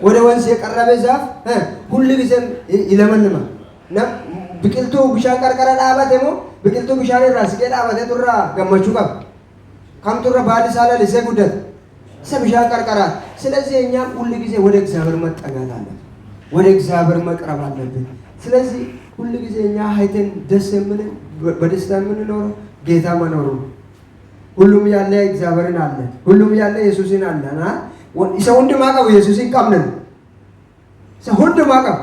ወደ ወንዝ የቀረበ ዛፍ ሁሉ ጊዜ ይለመልማል። ብቅልቱ ብሻን ቀርቀረ ዳባቴ ሞ ብቅልቱ ብሻን ራስቄ ዳባቴ ቱራ ገመቹ ቀብ ከምቱራ ባል ሳለ ለሰ ጉደት ሰብሻን ቀርቀራት። ስለዚህ እኛም ሁሉ ጊዜ ወደ እግዚአብሔር መጠጋት አለብን፣ ወደ እግዚአብሔር መቅረብ አለብን። ስለዚህ ሁሉ ጊዜ እኛ ሀይተን ደስ የምንን በደስታ የምንኖረው ጌታ መኖሩ ሁሉም ያለ እግዚአብሔርን አለ፣ ሁሉም ያለ ኢየሱስን አለና ሰው እንደማቀው ኢየሱስን ቀምነን ሰው እንደማቀው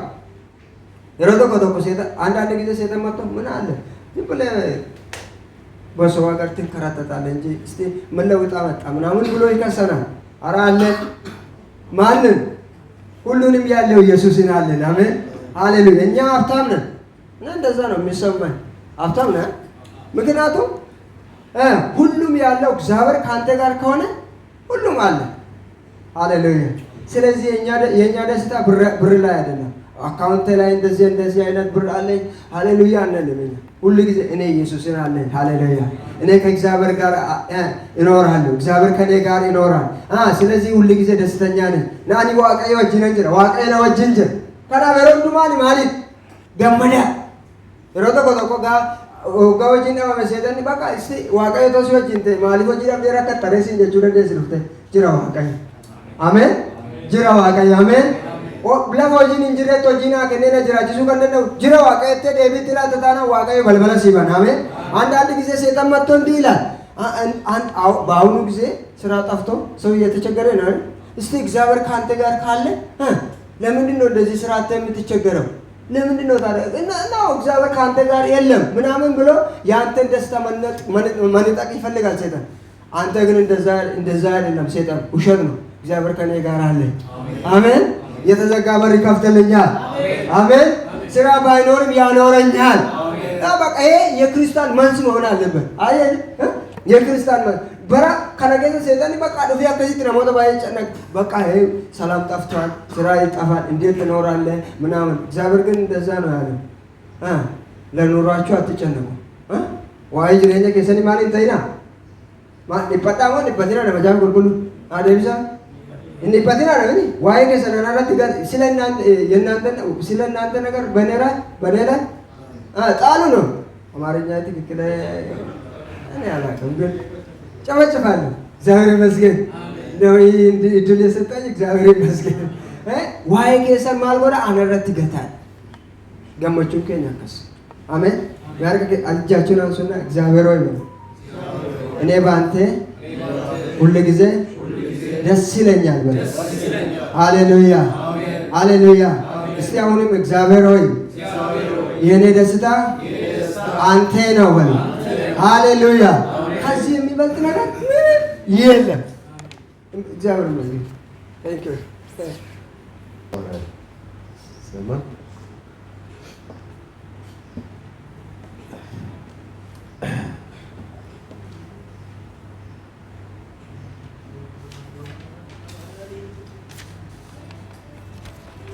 የሮቶ ኮቶኮ ሴታ አንዳንድ ጊዜ ሴታ መጥቶ ምን አለ ዝም ብለህ በሰው ሀገር ትንከራተታለህ እንጂ እስቲ ምን ለውጥ አመጣ ምናምን ብሎ ይከሰናል። ኧረ አለ ማንን? ሁሉንም ያለው ኢየሱስን አለን። አሜን ሃሌሉያ። እኛ ሀብታም ነን እና እንደዛ ነው የሚሰማኝ፣ ሀብታም ነን። ምክንያቱም ሁሉም ያለው እግዚአብሔር ካንተ ጋር ከሆነ ሁሉም አለ። ሃሌሉያ። ስለዚህ የኛ ደስታ ብር ላይ አይደለም። አካውንት ላይ እንደዚህ አይነት ብር አለኝ ሃሌሉያ አንልም። ሁሉ ጊዜ እኔ ኢየሱስን አለኝ ሃሌሉያ። እኔ ከእግዚአብሔር ጋር እኖራለሁ፣ እግዚአብሔር ከኔ ጋር ይኖራል። ስለዚህ ሁሉ ጊዜ ደስተኛ ነኝ። ናኒ ዋቀዮ ጅነንጀ ዋቀዮ ወጅንጀ ከና በረንዱማኒ ማለት ገመዳ የሮቶ ኮቶኮ ጋወጂና ማመሰደን በቃ እስቲ ዋቀዮ ተሲወጅንተ ማሊፎ ጂራ በራ ከተረሲን ጀቹረ ደስሩተ ጅራ ዋቀዮ አሜን ጅራ ዋቀዮ አሜን ብለህ ወጂን እንጅረት ወጂና ከነነ ጅራጅሱ ከነነ ጅራ ዋቀየተ ዴቢት ላ ተታና ዋቀዮ በልበለ ሲባን አሜን። አንዳንድ ጊዜ ሰይጣን መጥቶ እንዲህ ይላል። በአሁኑ ጊዜ ስራ ጠፍቶ ሰው እየተቸገረ ነው። እስቲ እግዚአብሔር ካንተ ጋር ካለ ለምንድን ነው እንደዚህ ስራ የምትቸገረው? ለምንድን ነው ታዲያ? እና እግዚአብሔር ካንተ ጋር የለም ምናምን ብሎ ያንተን ደስታ መንጠቅ ይፈልጋል ሰይጣን። አንተ ግን እንደዛ አይደለም። ሰይጣን ውሸት ነው። እግዚአብሔር ከኔ ጋር አለ። አሜን። የተዘጋ በር ይከፍትልኛል። አሜን። ስራ ባይኖርም ያኖረኛል። በቃ ይሄ የክርስቲያን መንስ መሆን አለበት። አየህ የክርስቲያን መንስ በራ ከነገዘ ሰይጣን በቃ ዱፊያ ከዚህ ተሞተ ባይጨነቅ በቃ ይሄ ሰላም ጠፍቷል፣ ስራ ይጠፋል፣ እንዴት ትኖራለህ ምናምን። እግዚአብሔር ግን እንደዛ ነው ያለው። ለኑሯችሁ አትጨነቁ። ዋይ ጅሬኛ ከሰኒ ማለት እንተይና ይፈጣሞ ይፈጥና ለመጃም ጉልጉሉ አደብዛ እንዲፈጥና ነው ዋይ ከሰናናራት ስለናንተ ነገር በኔራ ጣሉ ነው። አማርኛ ትክክል እኔ አላውቅም ግን ጨመጭፋለሁ። እግዚአብሔር ይመስገን ነው እድል የሰጠኝ እግዚአብሔር ይመስገን። ዋይ ከሰን ማልጎዳ አነረት ይገታል ገመቹን ከኛከስ አሜን። ያርግ እጃችሁን አንሱና እግዚአብሔር ሆይ በሉ። እኔ በአንተ ሁል ጊዜ ደስ ይለኛል በሉ። ሃሌሉያ ሃሌሉያ። እስቲ አሁንም እግዚአብሔር ሆይ የኔ ደስታ አንተ ነው በሉ። ሃሌሉያ። ከዚህ የሚበልጥ ነገር ምንም የለም። እግዚአብሔር ይመስገን። ታንክ ዩ Simon.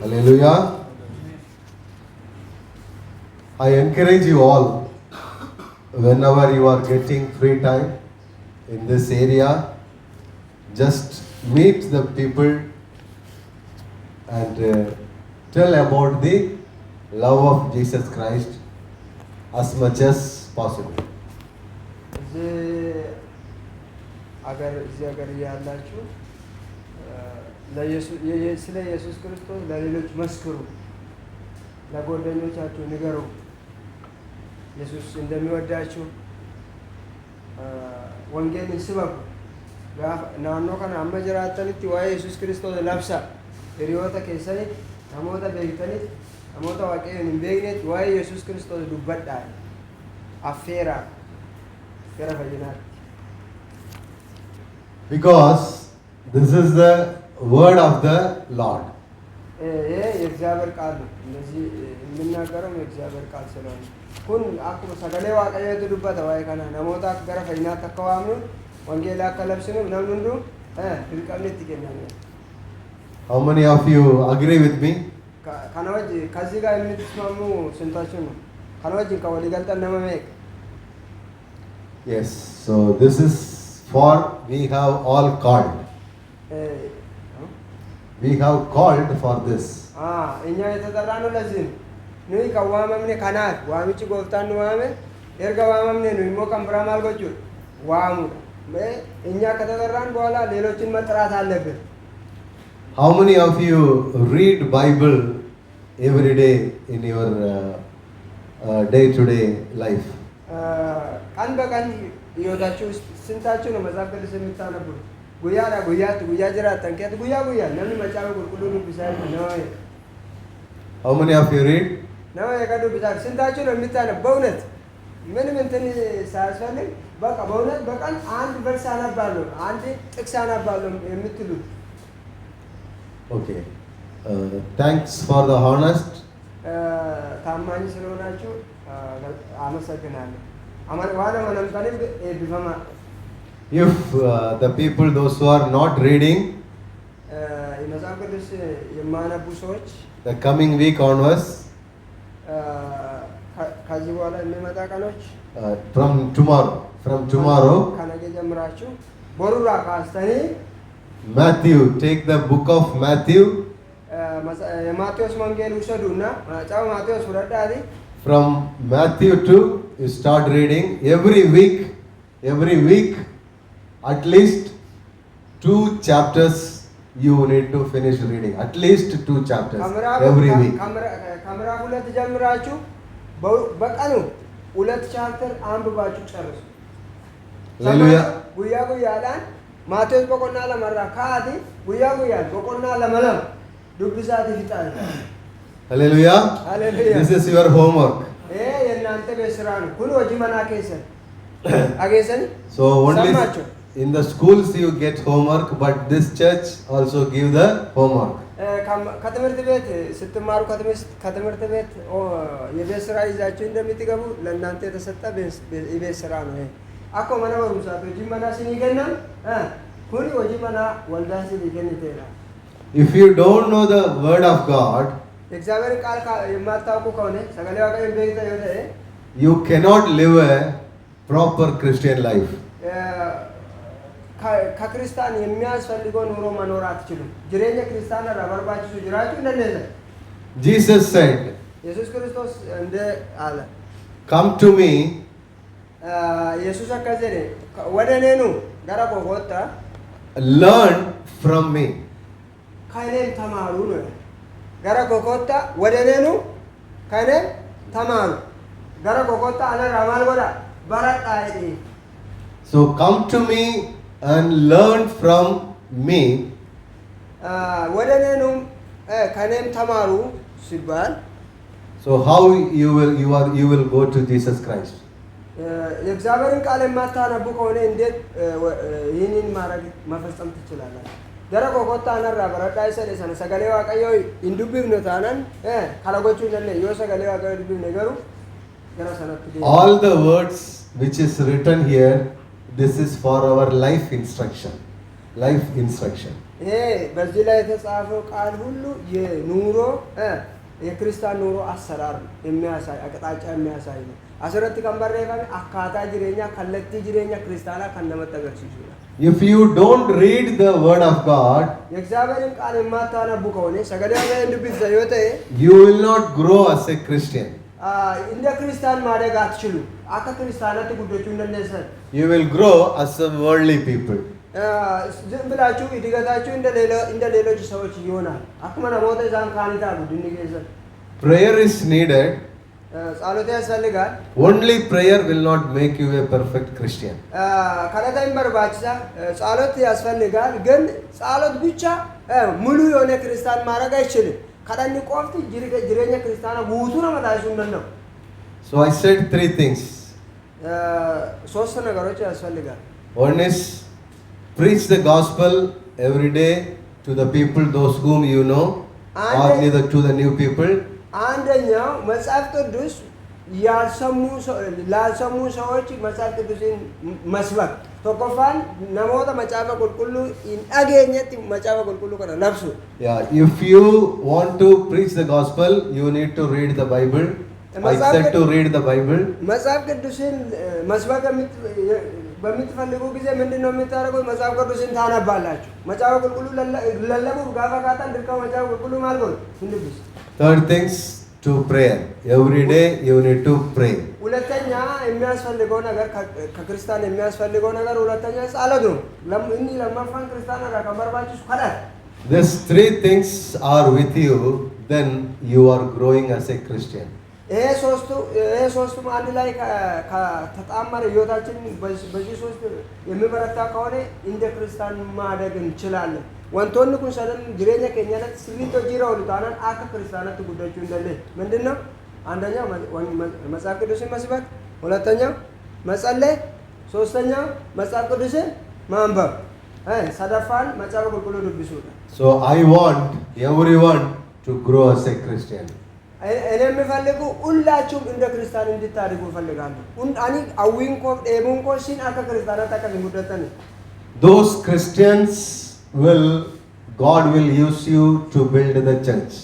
Hallelujah. I encourage you all, whenever you are getting free time in this area, just meet the people and tell about the love of Jesus Christ as much as possible. እዚህ ሀገር ያላችሁ ስለ ኢየሱስ ክርስቶስ ለሌሎች መስክሩ፣ ለጓደኞቻችሁ ንገሩ ኢየሱስ እንደሚወዳችሁ ወንጌልን ስበኩ። ናኖ ከነ አመ ጅራተኒtti waa'ee ኢየሱስ ክርስቶስ labsa hiriyoota keessanitti namoota beektanitti namoota waaqayyoon hin beeknetti waa'ee ኢየሱስ ክርስቶስ dubbadhaa affeeraa gara fayyinaatti. Because this is the word of the Lord. ይሄ የእግዚአብሔር ቃል ነው። እንደዚህ የምናገረው የእግዚአብሔር ቃል ስለሆነ kun akkuma sagalee waaqayyootu dubbata waa'ee kana namoota gara fayyinaatti akka waamnu wangeela akka labsinu namni hunduu dirqamni itti kenname. How many of you agree with me? kana wajji ከዚህ ጋር የምትስማሙ ስንታችሁ ነው? kana wajji ka walii galtan nama meeqa? Yes. So this is for we have all called. We have called for this. እኛ የተጠራነው ለዚህ ነው። nuyi kan waamamne kanaaf waamichi gooftaan nu waame erga waamamne nu immoo kan biraa maal gochuudha? Waamudha. እኛ ከተጠራን በኋላ ሌሎችን መጥራት አለብን። How many of you read Bible every day in your day-to-day life? ቀን በቀን ህይወታችሁ ውስጥ ስንታችሁ ነው መጽሐፍ ቅዱስ የምታነቡት? ጉያዳ ጉያት ጉያ ጅራተን ከት ጉያ ጉያ ነምን መጫወ ቁልቁሉ ቢሳይ ነው። How many of you read? ነው የቀዱ ቢሳይ ስንታችሁ ነው የምታነቡ? በእውነት ምንም እንትን ሳያስፈልግ በቃ በእውነት በቀን አንድ ቨርስ አነባለሁ አንድ ጥቅስ አነባለሁ የምትሉት? Okay. Thanks for the honest. ታማኝ ስለሆናችሁ አመሰግናለሁ። አማን ዋና ማንምታንም ቢፈማ If the people, those who are not reading, የመጽሐፍ ቅዱስ የማነቡ ሰዎች the coming week onwards, ከዚህ በኋላ የሚመጣ ቀኖች from tomorrow, ከነገ ጀምራችሁ ቦሩራ ካስተኒ Matthew, take the book of Matthew, የማቴዎስ ወንጌል ውሰዱና መጽሐፈ ማቴዎስ ወረዳዲ from Matthew 2, you start reading every week, at least 2 chapters you need to finish reading. At least 2 chapters every week. ከምዕራፍ ሁለት ጀምራችሁ በቀኑ 2 ቻፕተር አንብባችሁ ጨርሱ። Hallelujah. ጉያ ጉያዳን ማቴዎስ በቆና ለመራ ካዲ ጉያ ጉያ በቆና ለመለም ዱብሳት ይፍጣል። Hallelujah. Hallelujah. This is your homework. የእናንተ ቤት ስራ ነው። ሁሉ ወጂ መና ከሰን አገሰን So only ሰማችሁ? in the schools you get homework, but this church also give the homework. ከትምህርት ቤት ስትማሩ ከትምህርት ቤት የቤት ስራ ይዛችሁ እንደምትገቡ ለእናንተ የተሰጠ የቤት ስራ ነው። ይሄ አኮ መና ወሩሳት ወጂ መና ሲኒገና ሁሉ ወጂ መና ወልዳ ሲኒገን ይተላ። If you don't know the word of God, እግዚአብሔር ቃል የማታውቁ ከሆነ ሰገሌ ዋጋ የቤተ ይወደ you cannot live a proper Christian life. ከክርስቲያን የሚያስፈልገው ኑሮ መኖር አትችሉም። ጅሬኛ ክርስቲያን ረበርባችሁ ጅራችሁ እንደነዘ Jesus said, ኢየሱስ ክርስቶስ እንደ አለ come to me, ኢየሱስ አከዘለ ወደ እኔ ኑ ጋራ ቆቆጣ learn from me. ከእኔም ተማሩ ነው። ጋራ ቆቆጣ ወደ እኔ ኑ ከእኔ ተማሩ። gara kokotta ana ramal goda baradha jedhe. So come to me and learn from me. ወደ እኔም ከእኔም ተማሩ ሲባል So how you will go to Jesus Christ? የእግዚአብሔርን ቃል የማታነቡ ከሆነ እንዴት ይህንን ማድረግ መፈጸም ትችላላችሁ? ገረ ኮኮታ ነራ በረዳ ይሰደ ሰነ ሰገሌ ዋቀዮ ኢንዱብብ ነው ታነን ካላጎቹ ነነ ዮ ሰገሌ ዋቀዮ ዱብ ነገሩ ገረ ሰነቱ All the words which is written here, this is for our life instruction. Life instruction. ይሄ በዚህ ላይ የተጻፈው ቃል ሁሉ የኑሮ የክርስቲያን ኑሮ አሰራር የሚያሳይ አቅጣጫ የሚያሳይ ነው። አስረት ከንበረ ካለ አካታ ጅሬኛ ከለቲ ጅሬኛ ክርስቲያና ከነመጠገር ሲችላል። If you don't read the word of God, የእግዚአብሔርን ቃል የማታነቡ ከሆነ ሰገደው ላይ እንድብት ዘይወተ you will not grow as a Christian. እንደ ክርስቲያን ማደግ አትችሉ። አካ ክርስቲያናት ጉዶቹ እንደነሰ You will grow as a worldly people. ዝም ብላችሁ እድገታችሁ እንደ ሌሎች ሰዎች ይሆናል። አክመና ሞተ ዛን ካኒታ ጉድን ይገዘ Prayer is needed. ጸሎት ያስፈልጋል። Only prayer will not make you a perfect Christian. ከለታይም በርባቻ ጸሎት ያስፈልጋል። ግን ጸሎት ብቻ ሙሉ የሆነ ክርስቲያን ማድረግ አይችልም። ከዳኒ ቆፍት ጅሬኛ ክርስቲያና ጉቱ ነው መታሹ ነው። So I said three things. ሶስት ነገሮች ያስፈልጋል። One is preach the gospel every day to the people, those whom you know, or either to the new people. አንደኛው መጽሐፍ ቅዱስ ላልሰሙ ሰዎች መጽሐፍ ቅዱስን መስበክ tokkoffaan namoota macaafa qulqulluu hin dhageenyetti macaafa qulqulluu kana labsu. Yeah, if you want to preach the gospel, you need to read the Bible. I said to read the Bible. መጽሐፍ ቅዱስን መስበክ በምትፈልጉ ጊዜ ምንድነው የምታደርጉት? መጽሐፍ ቅዱስን ታነባላችሁ። መጽሐፍ ቅዱስ ለለቡ ጋፋካታን ድርካ መጽሐፍ ቅዱስ ማለት ነው። እንድብስ Third things, to prayer. Every day you need to pray. ሁለተኛ የሚያስፈልገው ነገር ከክርስቲያን የሚያስፈልገው ነገር ሁለተኛ ጸሎት ነው። ለምን ለማፋን ክርስቲያን ጋር ከመርባችሁ ካላል These three things are with you, then you are growing as a Christian. ይሄ ሶስቱ አንድ ላይ ከተጣመረ ህይወታችን በዚህ ሶስት የሚበረታ ከሆነ እንደ ክርስቲያን ማደግ እንችላለን። ወንቶን ኩን ሰደን ግሬኛ ከኛነት ስሪቶ ጂራው ልታናን አከ ክርስቲያናት ጉዳዮቹ እንደለ ምንድነው? አንደኛው መጽሐፍ ቅዱስን መስበክ፣ ሁለተኛው መጸለይ፣ ሶስተኛው መጽሐፍ ቅዱስን ማንበብ፣ ሰደፋን መጽሐፍ ቅዱስ ድብሱ። So I want everyone to grow as a Christian. እኔ የምፈልጉ ሁላችሁም እንደ ክርስቲያን እንድታድጉ እፈልጋለሁ። አኒ አዊንኮ ኤቡንኮ ሲን አከ ክርስቲያናት አከ ጉዳተን Those Christians God will use you to build the church.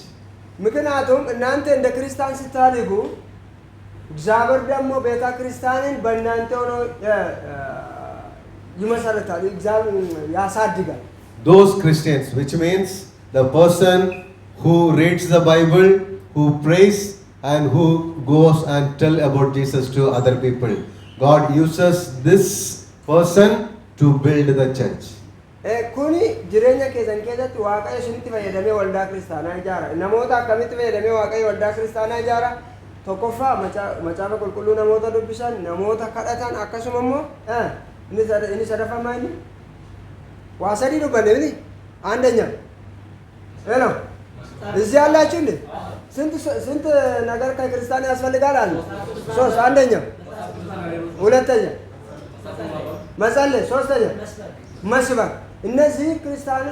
ምክንያቱም እናንተ እንደ ክርስቲያን ስታድጉ እግዚአብሔር ደግሞ ቤተ ክርስቲያንን በእናንተ ሆኖ ይመሰርታል፣ እግዚአብሔር ያሳድጋል። Those Christians, which means the person who reads the Bible, who prays, and who goes and tell about Jesus to other people. God uses this person to build the church. Kuni jireenya keessan keessatti waaqayyo isinitti fayyadamee waldaa kiristaanaa ijaara. Namoota akkamitti fayyadamee waaqayyo waldaa kiristaanaa ijaara? Tokkoffaa macaafa qulqulluu namoota dubbisan, namoota kadhatan, akkasuma immoo inni sadaffaa inni waa sadii dubbanne miti አንደኛ ሄሎ እዚህ ያላችሁ እንዴ ስንት ነገር ከክርስቲያን ያስፈልጋል አለ። ሶስት አንደኛ፣ ሁለተኛ መጸለይ፣ ሶስተኛ መስበክ። እነዚህ ክርስቲያን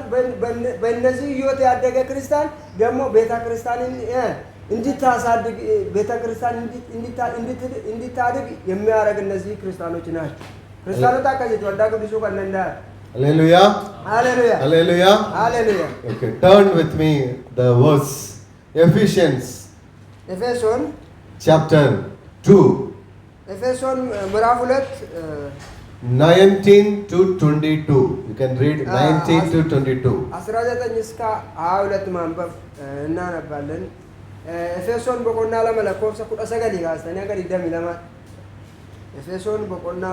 በእነዚህ ህይወት ያደገ ክርስቲያን ደግሞ ቤተ ክርስቲያንን እንድታሳድግ ቤተ ክርስቲያን እንድታድግ የሚያደርግ እነዚህ ክርስቲያኖች ናቸው። ክርስቲያኖች አካጅት ወልዳ ቅዱሱ ከነንዳ Hallelujah. Hallelujah. Hallelujah. Hallelujah. Okay, turn with me the verse Ephesians ኤፌሶን chapter 2, ኤፌሶን ምዕራፍ 2 19 to 22. You can read 19 to 22. 19 እስከ 22 ማንበብ እናነባለን። ኤፌሶን በቆና ለመለኮፍ ሰኩዳ ሰገሊ ጋስተኛ ጋር ይደም ይለማል። ኤፌሶን በቆና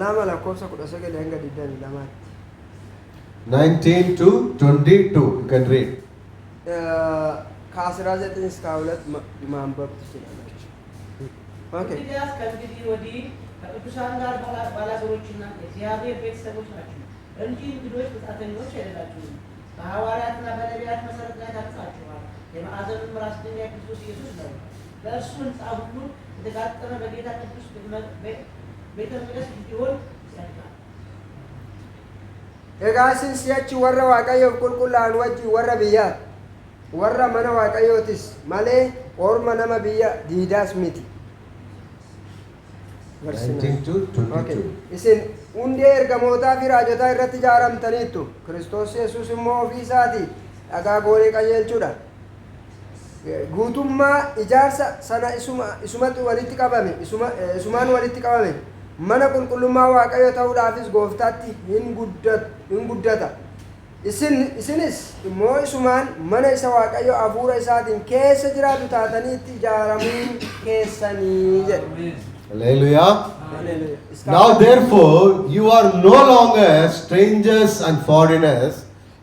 ለመለኮፍ ሰኩዳ ሰገሊ አንገድ ይደም ይለማል። 19 to 22. You can read. ከ19 እስከ 22 ማንበብ ትችላላችሁ። ኦኬ እንግዲያስ ከእንግዲህ ወዲህ ከቅዱሳን ጋር ባላገሮችና የእግዚአብሔር ቤተሰቦች ናችሁ እንጂ እንግዶች መጻተኞች አይደላችሁም። በሐዋርያትና በነቢያት መሰረት ላይ ታንጻችኋል። የማዕዘኑም ራስ ድንጋይ ክርስቶስ ኢየሱስ ነው። በእርሱ ሕንፃ ሁሉ የተጋጠመ በጌታ ቅዱስ ቤተ መቅደስ እንዲሆን ይጸድቃል። egaa isin si'achi warra waaqayyoof qulqullaa'an wajjin warra biyyaati warra mana waaqayyootis malee orma nama biyya diidaas miti. 19 to 22. Isin hundee ergamootaa fi raajotaa irratti ijaaramtaniittu Kiristoos Yesuus immoo ofii isaatii dhagaa goonee qajeelchuudha. Guutummaa ijaarsa sana isumatti walitti qabame isumaan walitti qabame mana qulqullummaa waaqayyoo ta'uudhaafis gooftaatti hin guddata. Isinis immoo isumaan mana isa waaqayyoo hafuura isaatiin keessa jiraatu taatanii itti ijaaramuun keessanii jedha. Hallelujah. Now therefore you are no longer strangers and foreigners,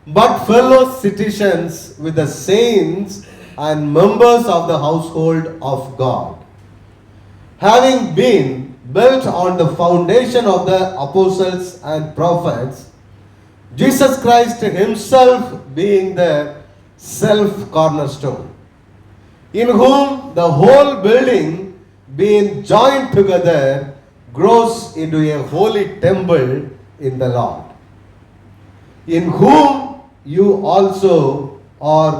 but fellow citizens with the saints and members of the household of God, having been built on the foundation of the apostles and prophets, Jesus Christ himself being the self cornerstone, in whom the whole building being joined together grows into a holy temple in the Lord, in whom you also are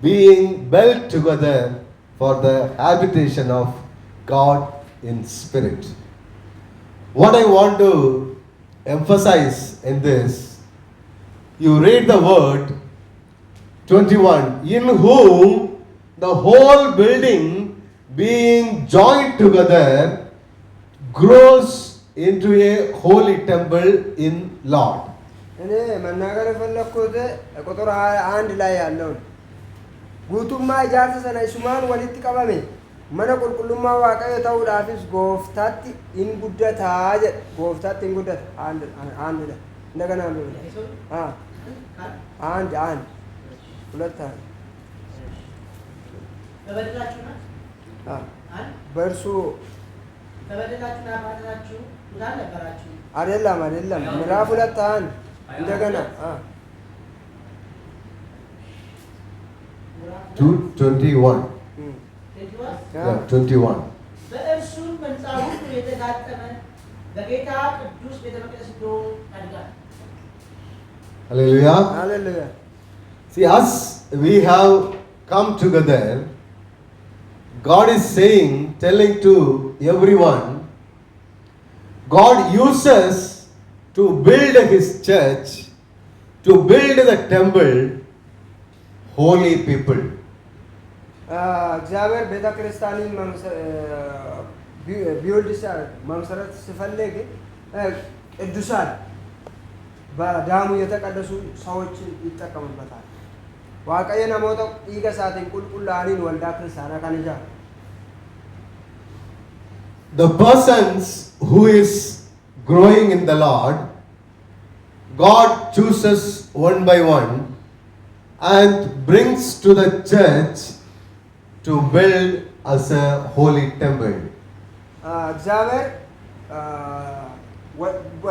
being built together for the habitation of God in spirit. What I want to emphasize in this, you read the word 21, in whom the whole building being joined together grows into a holy temple in Lord. እኔ መናገር የፈለኩት ቁጥር 1 ላይ ያለውን ጉቱማ ኢጃርሳ ሰነ ሱማን ወሊት ቀበሜ መነ ቁልቁሉማ waaqayyo ta'uudhaafis gooftaatti in guddata jedha. gooftaatti in guddata አንድ እንደገና ነው አንድ ሁለት በበደላችሁና በእርሱ በበደላችሁና ባደላችሁ ሙታን ነበራችሁ። አይደለም ምዕራፍ 2 እንደገና 2:21. Yeah, 21. በእርሱም ሕንፃ ሁሉ የተጋጠመ በጌታ ቅዱስ ቤተ መቅደስ እንዲሆን ያድጋል። Hallelujah. ሃሌሉያ See, as we have come together, God is saying, telling to everyone, God uses to build his church, to build the temple, holy people. እግዚአብሔር ቤተ ክርስቲያንን ቢውልድ መመሰረት ሲፈልግ ቅዱሳን በዳሙ የተቀደሱ ሰዎችን ይጠቀምበታል። waaqayyo namoota dhiiga isaatiin qulqullaa'aniin waldaa kiristaanaa kan ijaaru. The persons who is growing in the Lord, God chooses one by one and brings to the church to build as a holy temple.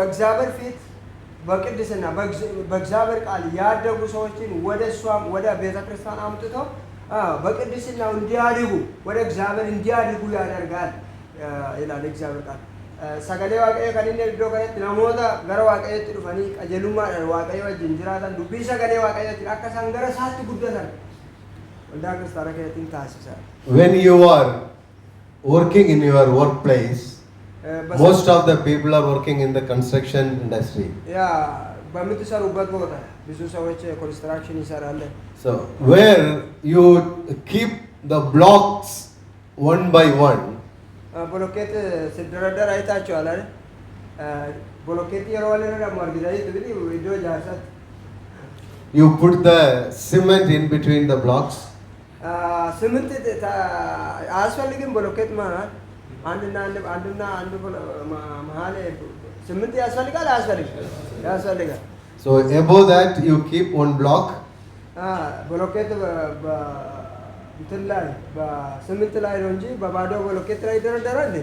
እግዚአብሔር ፊት በቅድስና በእግዚአብሔር ቃል ያደጉ ሰዎችን ወደ እሷም ወደ ቤተ ክርስቲያን አምጥተው በቅድስናው እንዲያድጉ ወደ እግዚአብሔር እንዲያድጉ ያደርጋል ይላል እግዚአብሔር ቃል። ሰገሌ waaqayyo kan inni iddoo kanatti namoota gara waaqayyotti dhufanii qajeelummaadhaan waaqayyo wajjin jiraatan dubbii sagalee waaqayyootiin akka isaan gara isaatti guddatan waldaa kiristaanaa keessatti taasisa. When you are working in your workplace, most of the people are working in the construction industry. ያ በምትሰሩበት ቦታ ብዙ ሰዎች ኮንስትራክሽን ይሰራሉ። So where you keep the blocks one by one, ብሎኬት ሲደረደር አይታችኋል አይደል? ብሎኬት የሮለነ ደግሞ አርጊዛይ ትብሊ ቪዲዮ ጃሰት you put the cement in between the blocks. ስምንት አያስፈልግም ብሎኬት ማለት አንድና አንድ መሀል ስምንት ያስፈልጋል ያስፈልጋል። So above that you keep one block. ብሎኬት እንትን ላይ በስምንት ላይ ነው እንጂ በባዶ ብሎኬት ላይ ይደረደራል እንዴ?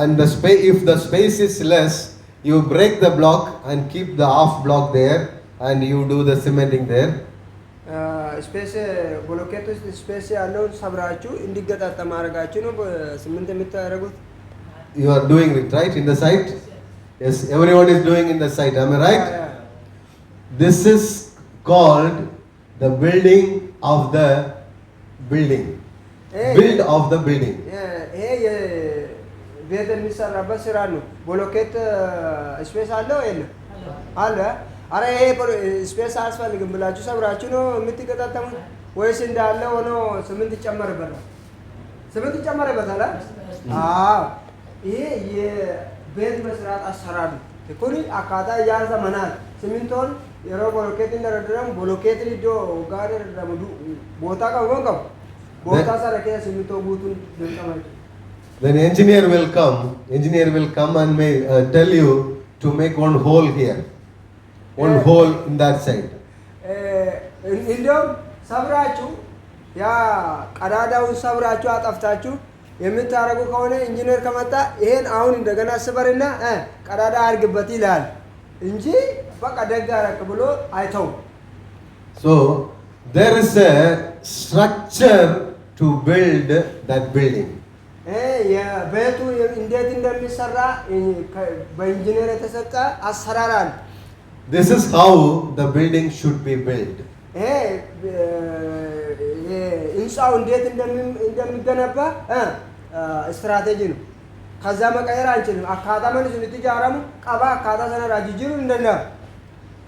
And the space, if the space is less, you break the block and keep the half block there, and you do the cementing there. ስፔስ ብሎኬት ውስጥ ስፔስ ያለውን ሰብራችሁ እንዲገጣጠም አድርጋችሁ ነው በስምንት የምታደርጉት? You are doing it right in the site. Yes, everyone is doing in the site. Am I right? This is called the building of the building. Build of the building. ይሄ ቤት የሚሰራበት ስራ ነው። ብሎኬት ስፔስ አለው የለም? አለ። አረ ይሄ ስፔስ አያስፈልግም ብላችሁ ሰብራችሁ ነው የምትገጣጠሙት ወይስ እንዳለ ሆኖ ስምንት ይጨመርበታል? ስምንት ይጨመርበታል? አዎ። ይሄ የቤት መስራት አሰራር ነው። ኩኒ አካታ ያዛ መናል ሲሚንቶን የሮ ብሎኬት እንደረደረም ብሎኬት ሊዶ ጋር ደረደሙ ቦታ ቀውቀው ቦታ ሰረከ ሲሚንቶ ጉቱን ደንቀማይ Then engineer will come and may tell you to make one hole here, one hole in that side. እንደውም ሰብራችሁ ያ ቀዳዳውን ሰብራችሁ አጠፍታችሁ የምታረጉ ከሆነ ኢንጂነር ከመጣ ይሄን አሁን እንደገና ስበርና ቀዳዳ አድርግበት ይላል እንጂ በቃ ደግ አደረክ ብሎ አይተው። So there is a structure to build that building. የቤቱ እንዴት እንደሚሰራ በኢንጂነር የተሰጠ አሰራር አለ። This is how the building should be built. ህንፃው እንዴት እንደሚገነባ ስትራቴጂ ነው። ከዛ መቀየር አንችልም። አካታ መልስ ልትጃራሙ ቀባ አካታ ሰነራ ጅጅሩ እንደና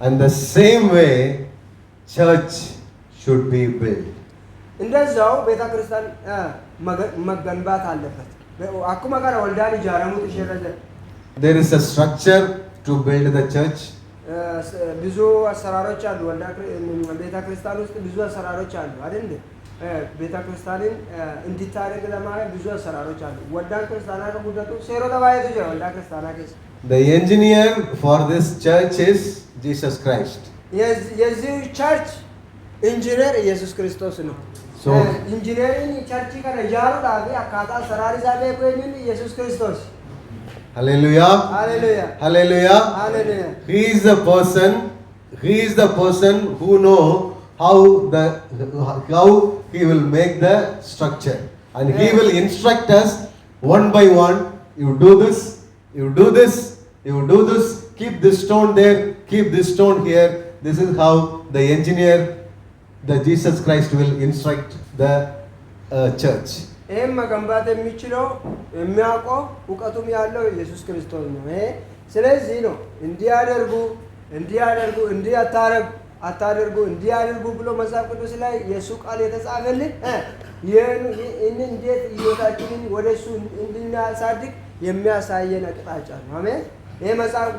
And the same way church should be built. እንደዛው ቤተክርስቲያን መገንባት አለበት። አኩማ ጋር ወልዳን ጃራሙ ተሸረዘ There is a structure to build the church. ብዙ አሰራሮች አሉ። ቤተክርስቲያን ውስጥ ብዙ አሰራሮች አሉ አይደል? ቤተክርስቲያንን እንዲታረግ ለማለት ብዙ አሰራሮች አሉ። ወዳን ክርስቲያና ከጉደቱ ሴሮ ተባይቶ ጀራ ወዳ ክርስቲያና ከስ The engineer for this church is Jesus Christ. የዚህ ቸርች ኢንጂነር ኢየሱስ ክርስቶስ ነው። So ኢንጂነሪንግ ቸርች ከነጃሩ ዳቢ አካታ አሰራሪ ዛቤ ቆይኝ ኢየሱስ ክርስቶስ hallelujah. Hallelujah. Hallelujah. Hallelujah. He is the person who know how he will make the structure, and he will instruct us one by one. You do this, you do this, you do this. Keep this stone there, keep this stone here. This is how the engineer, the Jesus Christ, will instruct the church. ይሄን መገንባት የሚችለው የሚያውቀው እውቀቱም ያለው ኢየሱስ ክርስቶስ ነው። ስለዚህ ነው እንዲያደርጉ አታደርጉ እንዲያደርጉ ብሎ መጽሐፍ ቅዱስ ላይ የሱ ቃል የተጻፈልን ይህን እንዴት ህይወታችንን ወደሱ እንድናሳድግ የሚያሳየን አቅጣጫ ነው። አሜን። ይሄ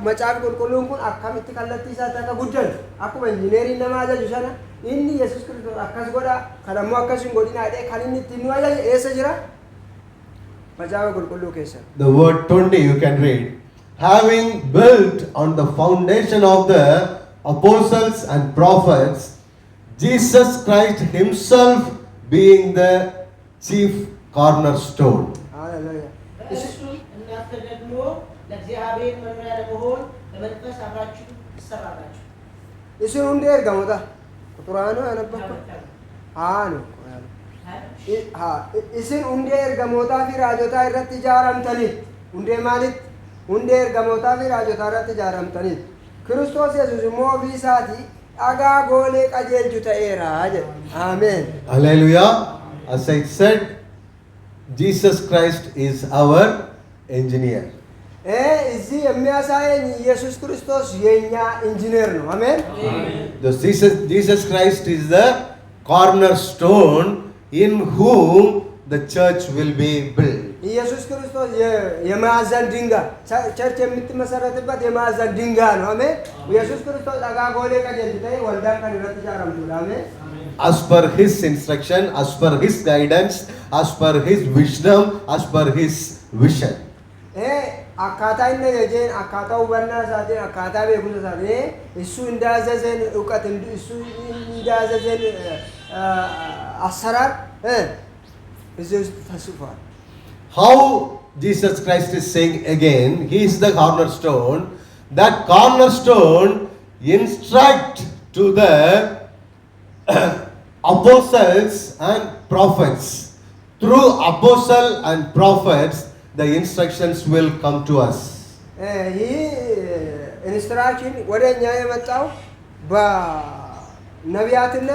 መጽሐፍ ቁልቁሉን ኩን አካምት ከለቲሳ ተጉደል አኩመ ኢንጂነሪ ነማዘ ጁሰና inni yesus kristos akkas godha kanammo akkasin godhina jedhe kan inni ittiin nu ajaje eessa jira? Macaafa qulqulluu keessa. The word 20 you can read. Having built on the foundation of the apostles and prophets, Jesus Christ himself being the chief cornerstone. Hallelujah. እሱ እናንተ ደግሞ ለእግዚአብሔር መኖሪያ ለመሆን በመንፈስ አብራችሁ ትሰራላችሁ። isin hundi ergamoota quraana anabbaku haano isin hundi ergamootaa fi raajotaa irratti ijaaramtaniit hundee maaliit hundee ergamootaa fi raajotaa irratti ijaaramtaniit Kiristoos Yesuus immoo ofii isaatii dhagaa goolee qajeelchu ta'eera jedhe. Amen. Hallelujah. As I said, Jesus Christ is our engineer. እዚህ የሚያሳየኝ ኢየሱስ ክርስቶስ የኛ ኢንጂነር ነው። አሜን። Jesus Christ is the cornerstone in whom the church will be built. ኢየሱስ ክርስቶስ የማዕዘን ድንጋይ ቸርች የምትመሰረትበት የማዕዘን ድንጋይ ነው። አሜን። ኢየሱስ ክርስቶስ ዳጋ ጎሌ ቀጀልተ ወልዳን ከንረት ጃራምቱ። አሜን። As per his instruction, as per his guidance, as per his wisdom, as per his vision. akkaataa inni yajeen akkaataa hubannaa isaatiin akkaataa beekumsa isaatiin isu እንዳዘዘን እውቀት isu እንዳዘዘን አሰራር እዚህ ውስጥ ተጽፏል። How Jesus Christ is saying again, He is the cornerstone. That cornerstone instruct to the apostles and prophets. Through apostle and prophets, the instructions will come to us. ይህ ኢንስትራክሽን ወደ እኛ የመጣው በነቢያትና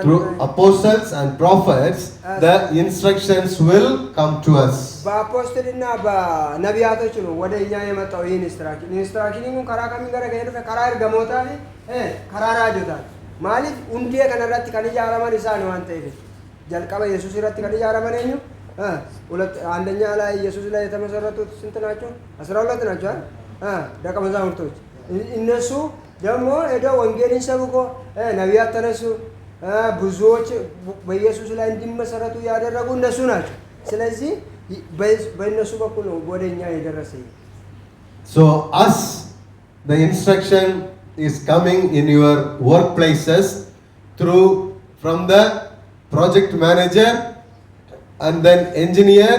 Through apostles and prophets, the instructions will come to us. በአፖስትልና በነቢያቶች ነው ወደ እኛ የመጣው ይህ ኢንስትራክሽን ከራ ከሚገረ ከሄዱ ከራ ገሞታ ከራራ ጆታል ማለት እንዴ ከነራት ከንጃራማን ኢሳን ዋንተ ይፈ ጀልቀበ ኢየሱስ ረት ከንጃራማን ሁለት አንደኛ ላይ ኢየሱስ ላይ የተመሰረቱት ስንት ናቸው? 12 ናቸው ደቀ መዛሙርቶች። እነሱ ደግሞ ሄደው ወንጌልን ሰብኮ ነቢያት ተነሱ ብዙዎች በኢየሱስ ላይ እንዲመሰረቱ ያደረጉ እነሱ ናቸው። ስለዚህ በእነሱ በኩል ነው ወደኛ የደረሰ። So as the instruction is coming in your workplaces through from the project manager and then engineer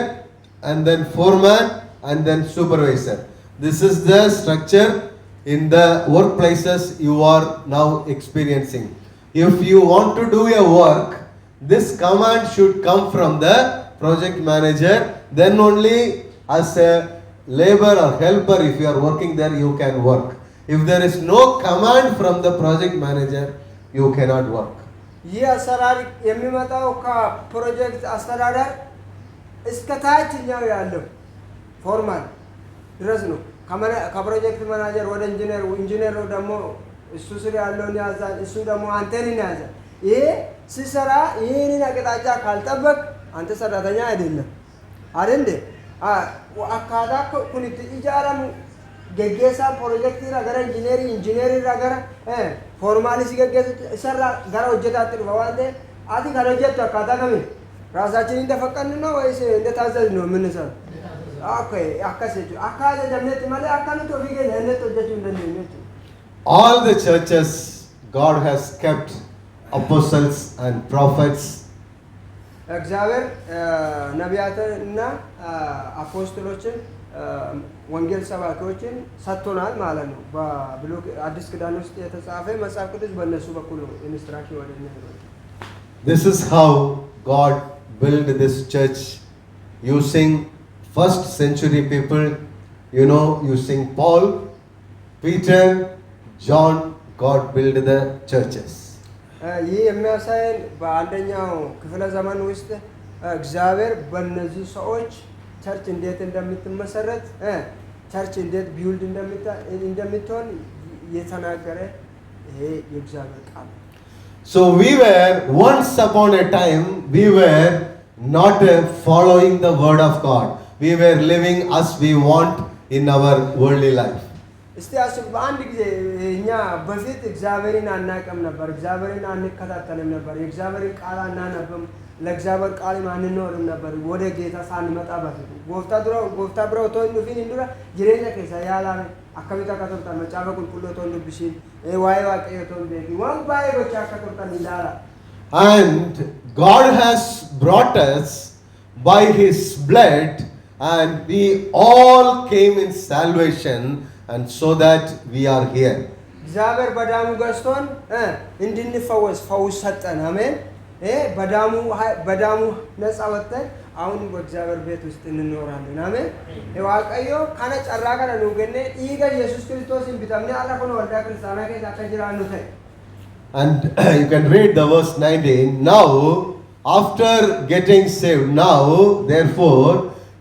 and then foreman and then supervisor. This is the structure in the workplaces you are now experiencing. If you want to do a work, this command should come from the project manager. Then only as a labor or helper, if you are working there, you can work. If there is no command from the project manager, you cannot work. ይህ አሰራር የሚመጣው ከፕሮጀክት አስተዳደር እስከ ታችኛው ያለው ፎርማል ድረስ ነው። ከፕሮጀክት ማናጀር ወደ ኢንጂነሩ ደግሞ እሱ ስር ያለውን ያዛል፣ እሱ ደግሞ አንተን ያዛል። ይሄ ሲሰራ ይሄንን አቅጣጫ ካልጠበቅ አንተ ሰራተኛ አይደለም አይደል? አካዳ ኩኒት ኢጃራሙ ገጌሳ ፕሮጀክት ረገረ ኢንጂነሪ ረገረ ፎርማሊ ሲገገስ ሰራ ጋር ወጀታት በዋንተ አቲ ካለጀት አካዳ ከመ ራሳችን እንደፈቀን ነው ወይስ እንደታዘዝ ነው የምንሰራው? ኦኬ አካሰጭ አካዳ ደምነት ማለት አካነቶ ቢገ ለነቶ ጀቱ እንደነኝ All the churches, God has kept apostles and prophets. እግዚአብሔር ነቢያትና አፖስቶሎችን ወንጌል ሰባኪዎችን ሰጥቶናል ማለት ነው። በብሉይ አዲስ ኪዳን ውስጥ የተጻፈ መጽሐፍ ቅዱስ በእነሱ በኩል ነው ኢንስትራክሽን ወደኛ ነው። This is how God built this church using first century people, using Paul, Peter, John. God built the churches. ይህ የሚያሳየን በአንደኛው ክፍለ ዘመን ውስጥ እግዚአብሔር በእነዚህ ሰዎች ቸርች እንዴት እንደምትመሰረት ቸርች እንዴት ቢውልድ እንደምትሆን የተናገረ ይሄ የእግዚአብሔር ቃል። So we were once upon a time, we were not following the word of God. We were living as we want in our worldly life. እስቲ አስብ፣ በአንድ ጊዜ እኛ በፊት እግዚአብሔርን አናውቅም ነበር፣ እግዚአብሔርን አንከታተልም ነበር፣ የእግዚአብሔርን ቃል አናነብም፣ ለእግዚአብሔር ቃል አንኖርም ነበር። ወደ ጌታ ሳንመጣ በፊት ጎፍታ ብረው ቶን ፊን እንዱራ ጅሬኛ ከሳ ያላም አከቢታ ከተርታ መጫበ ቁልቁሎ ቶን ቢሲን ዋይ ዋቀዮ ቶን ቤኪ ዋን ባይ ወቻ ከተርታ ንዳላ And God has brought us by His blood, and we all came in salvation, and so that we are here. እግዚአብሔር በዳሙ ገዝቶን እንድንፈወስ ፈውስ ሰጠን። አሜን። በዳሙ ነፃ ወጥተን አሁን በእግዚአብሔር ቤት ውስጥ እንኖራለን። አሜን። ዋቀዮ ካነ ጨራ ካነ ነው ገነ ኢገ ኢየሱስ ክርስቶስን ቢታምነ አላፈ ነው ወልዳ ክርስቲያና ከዛ ከጅራኑ ተ And you can read the verse 19. Now, after getting saved, now, therefore,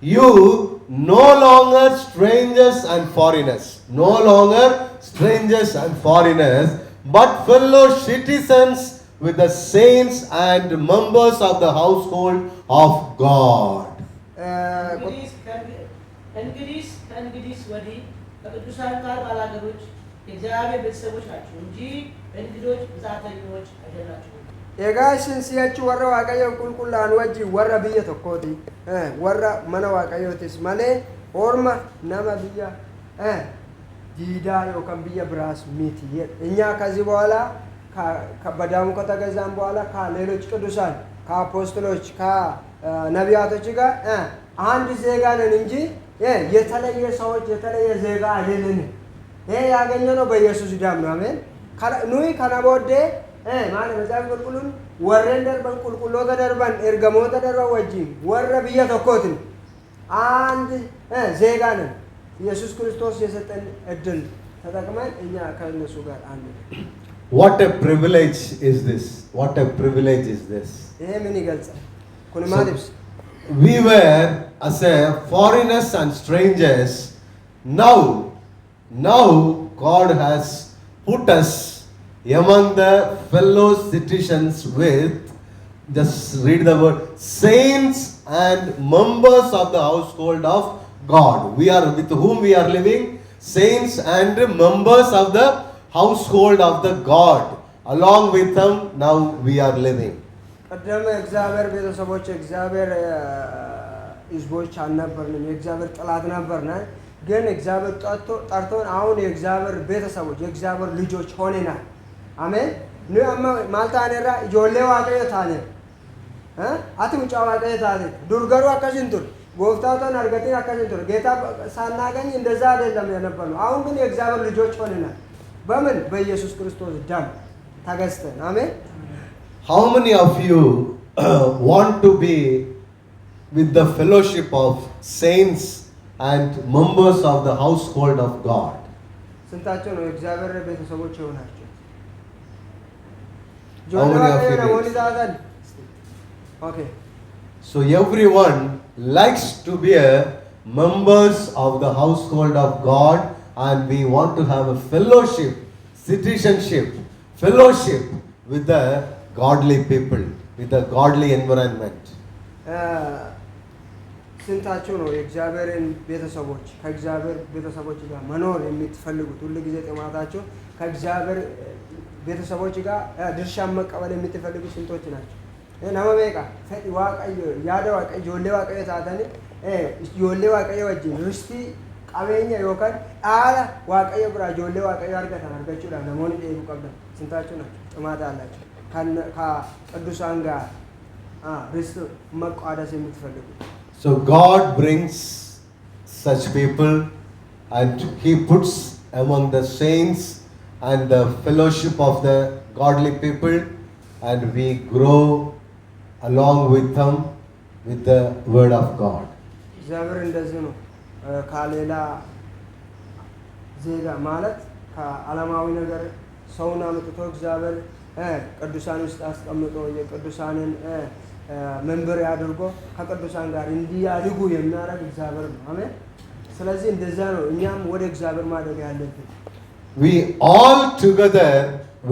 you no longer strangers and foreigners, no longer strangers and foreigners, but fellow citizens with the saints and members of the household of God. ከእንግዲህ ወዲህ ከቅዱሳን ጋር ባላገሮች የእግዚአብሔር ቤተሰቦች ናቸው እንጂ እንግዶች ብዛተኞች አይደላችሁም። ኤጋሽን ሲያቹ ወረ ዋቀዮ ቁልቁላን ወጂ ወረ ብየ ተኮቲ ወረ መነ ዋቀዮቲስ ማለ ኦርማ ናማ ብያ ዲዳ ዮካን ብየ ብራስ ሚት እኛ ከዚህ በኋላ በደሙ ከተገዛን በኋላ ከሌሎች ቅዱሳን ከአፖስትሎች ከነቢያቶች ጋር አንድ ዜጋ ነን እንጂ የተለየ ሰዎች የተለየ ዜጋ አይደለንም። ይሄ ያገኘነው በኢየሱስ ደም ነው። አሜን። ኑይ ከነቦዴ ማለት መጽሐፍ ቁልቁሉን ወረን ደርበን ቁልቁሎተ ደርበን ኤርገሞተ ደርበን ወጂ ወረ ብየ ተኮትን አንድ ዜጋ ነን። ኢየሱስ ክርስቶስ የሰጠን እድል ተጠቅመን እኛ ከእነሱ ጋር አንድ ነን። What a privilege is this? What a privilege is this? ይሄ ምን ይገልጻል? ኩንማዲብስ We were as a foreigners and strangers. Now God has put us among the fellow citizens with, just read the word, saints and members of the household of God. We are with whom we are living, saints and members of the household of the God. Along with them now we are living. ቀደም እግዚአብሔር ቤተሰቦች እግዚአብሔር ሕዝቦች አልነበርንም። የእግዚአብሔር ጠላት ነበርና ግን እግዚአብሔር ጠርቶን አሁን የእግዚአብሔር ቤተሰቦች የእግዚአብሔር ልጆች ሆነናል። አሜን። ኑ ማልታኔራ ጆሌ ዋቀዮ ታኔ አትም ጫዋቀዮ ታኔ ዱርገሩ አከሽንቱር ጎፍታቶን አርገቲን አከሽንቱር ጌታ ሳናገኝ እንደዛ አይደለም የነበርነው። አሁን ግን የእግዚአብሔር ልጆች ሆነናል። በምን? በኢየሱስ ክርስቶስ ደም ተገዝተን። አሜን። How many of you want to be with the fellowship of saints and members of the household of God? ስንታቸው ነው የእግዚአብሔር ቤተሰቦች የሆናቸው? How many of you? Okay. So everyone likes to be a members of the household of God, and we want to have a fellowship, citizenship, fellowship with the godly people, with the godly environment. ስንታቸው ነው የእግዚአብሔርን ቤተሰቦች ከእግዚአብሔር ቤተሰቦች ጋር መኖር የምትፈልጉት? ሁሉ ጊዜ ጥማታቸው ከእግዚአብሔር ቤተሰቦች ጋር ድርሻን መቀበል የምትፈልጉ ስንቶች ናቸው? ነመቤቃ ፈዲ ዋቀዮ ያደ ዋቀዮ ጆሌ ዋቀዮ ታታኒ ጆሌ ዋቀዮ ወጂን ርስቲ ቀበኛ ዮካን አላ ዋቀዮ ብራ ጆሌ ዋቀዮ አርገታን አርገቹ ዳ ነሞኒ ዴቡ ቀብዳ ስንታቸው ናቸው ጥማት አላቸው ከቅዱሳን ጋር ርስት መቋደስ የምትፈልጉ? So God brings such people and He puts among the saints and the fellowship of the godly people, and we grow along with them with the word of God. እግዚአብሔር እንደዚህ ነው። ካሌላ ዜጋ ማለት ከዓለማዊ ነገር ሰውን አምጥቶ እግዚአብሔር ቅዱሳን ውስጥ አስቀምጦ የቅዱሳንን መንበር ያድርጎ ከቅዱሳን ጋር እንዲያድጉ የሚያደርግ እግዚአብሔር ነው። አሜን። ስለዚህ እንደዛ ነው እኛም ወደ እግዚአብሔር ማደግ ያለብን። We all together,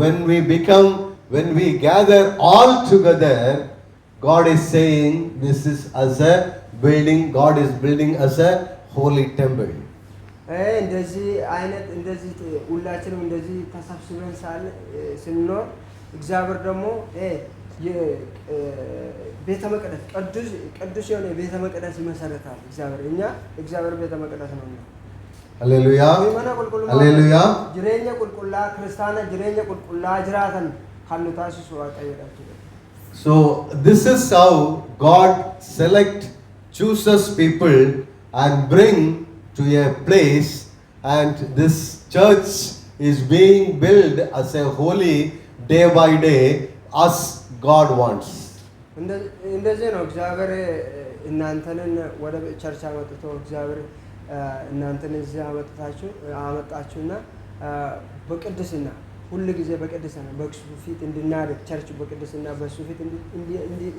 when we gather all together, God is saying this is as a building, God is building as a holy temple. እንደዚህ አይነት እንደዚህ ሁላችንም እንደዚህ ተሰብስበን ስንኖር እግዚአብሔር ደግሞ ቤተ መቅደስ ቅዱስ የሆነ ቤተ መቅደስ ይመሰረታል። እግዚአብሔር ቤተ መቅደስ ነው። Hallelujah. Hallelujah. ጅሬኛ ቁልቁላ ክርስቲያና ጅሬኛ ቁልቁላ ጅራተን ካሉታሱ ዋቀየዳችሁ። So this is how God chooses people and bring to a place, and this church is being built as a holy day by day as God wants. እንደዚህ ነው እግዚአብሔር እናንተንን ወደ ቸርች አመጥቶ እግዚአብሔር እናንተን እዚህ አመጣችሁና በቅድስና ሁሉ ጊዜ በቅድስና በእሱ ፊት እንድናደግ ቸርች በቅድስና በእሱ ፊት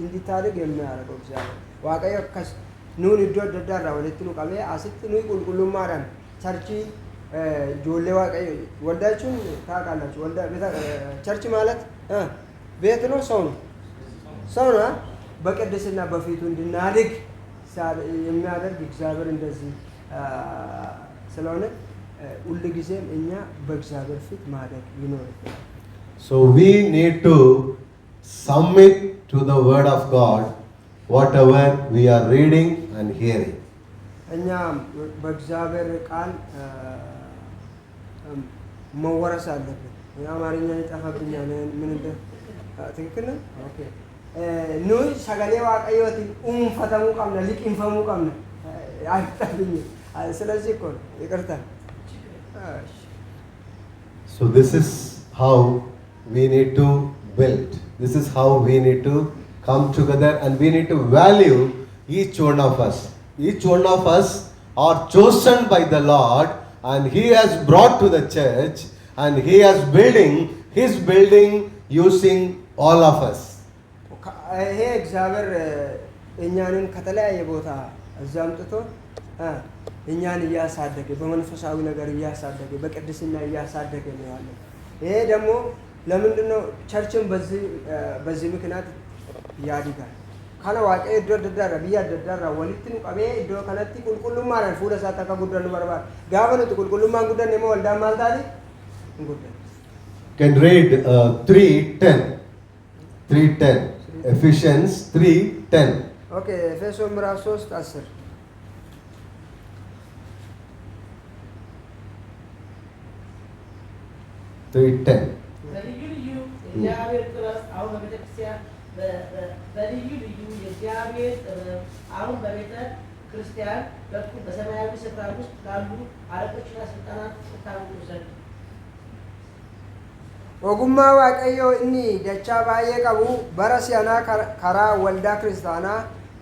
እንዲታደግ የሚያደርገው እግዚአብሔር ዋቀየ ከስ ኑን ይዶ ደዳራ ወለትኑ ቀበ አስት ኑይ ቁልቁሉ ማራን ቸርች ጆሌ ዋቀየ ወልዳችሁን ታውቃላችሁ። ቸርች ማለት ቤት ነው፣ ሰው ነው። በቅድስና በፊቱ እንድናድግ የሚያደርግ እግዚአብሔር እንደዚህ ስለሆነ ሁሉ ጊዜም እኛ በእግዚአብሔር ፊት ማደግ ይኖርብናል። So we need to submit to the word of God whatever we are reading and hearing. እኛ በእግዚአብሔር ቃል መወረስ አለበት። የአማርኛ ይጠፋብኛል ምን እንደ ትክክል ነው። ኦኬ ኑይ ሰገሌ ዋቀዮት ኡንፈተሙ ቀምነ ሊቅንፈሙ ቀምነ አይጠብኝ ስለዚህ እኮ ይቅርታ። So this is how we need to build. This is how we need to come together and we need to value each one of us. Each one of us are chosen by the Lord and He has brought to the church and He has building His building using all of us. ይሄ እግዚአብሔር እኛንን ከተለያየ ቦታ አዛምጥቶ እኛን እያሳደገ በመንፈሳዊ ነገር እያሳደገ በቅድስና እያሳደገ ነው ያለው። ይሄ ደግሞ ለምንድነው ቸርችን በዚህ ምክንያት ያድጋል። ካለ ዋቀ ደደደረ ቢያደደረ ወልትን ቀበ ዶ ከነቲ ቁልቁሉም ማለት ፉለ ሳታካ ጉደን በርባር ጋበሉት ቁልቁሉማን ጉደን ነው ወልዳ ማልታሊ ጉደን Can read 3:10. 3:10. Ephesians 3:10. ኦኬ ኤፌሶን ምዕራፍ 3:10 3:10. በልዩ ልዩ የእግዚአብሔር ጥበብ አሁን በቤተክርስቲያን በልዩ ልዩ የእግዚአብሔር ጥበብ አሁን በቤተ ክርስቲያን በኩል በሰማያዊ ስፍራ ውስጥ ላሉ አለቆችና ስልጣናት ታውቁ ዘንድ ogummaa waaqayyoo inni dachaa baay'ee qabu bara si'anaa karaa waldaa kiristaanaa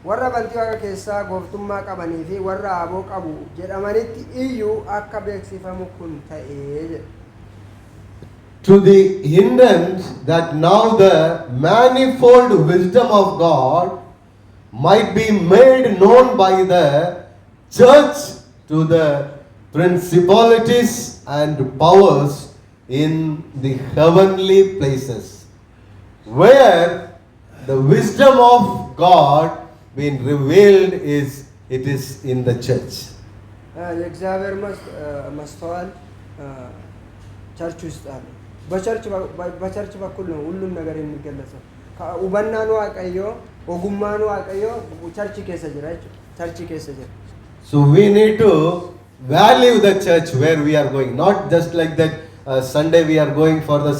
warra bantii waaqa keessaa gooftummaa qabanii fi warra aboo qabu jedhamanitti iyyuu akka beeksifamu kun ta'ee jedha. To the intent that now the manifold wisdom of God might be made known by the church to the principalities and powers in the heavenly places, where the wisdom of God being revealed it is in the church. የእግዚአብሔር ማስተዋል ቸርች ውስጥ አለ። በቸርች በኩል ነው ሁሉም ነገር የሚገለጸው። ውበናኑ አቀዮ ወጉማኑ አቀዮ ቸርች ኬሰ ጅራ ቸርች ኬሰ ጅራ So we need to value the church where we are going, not just like that Sunday we are going for the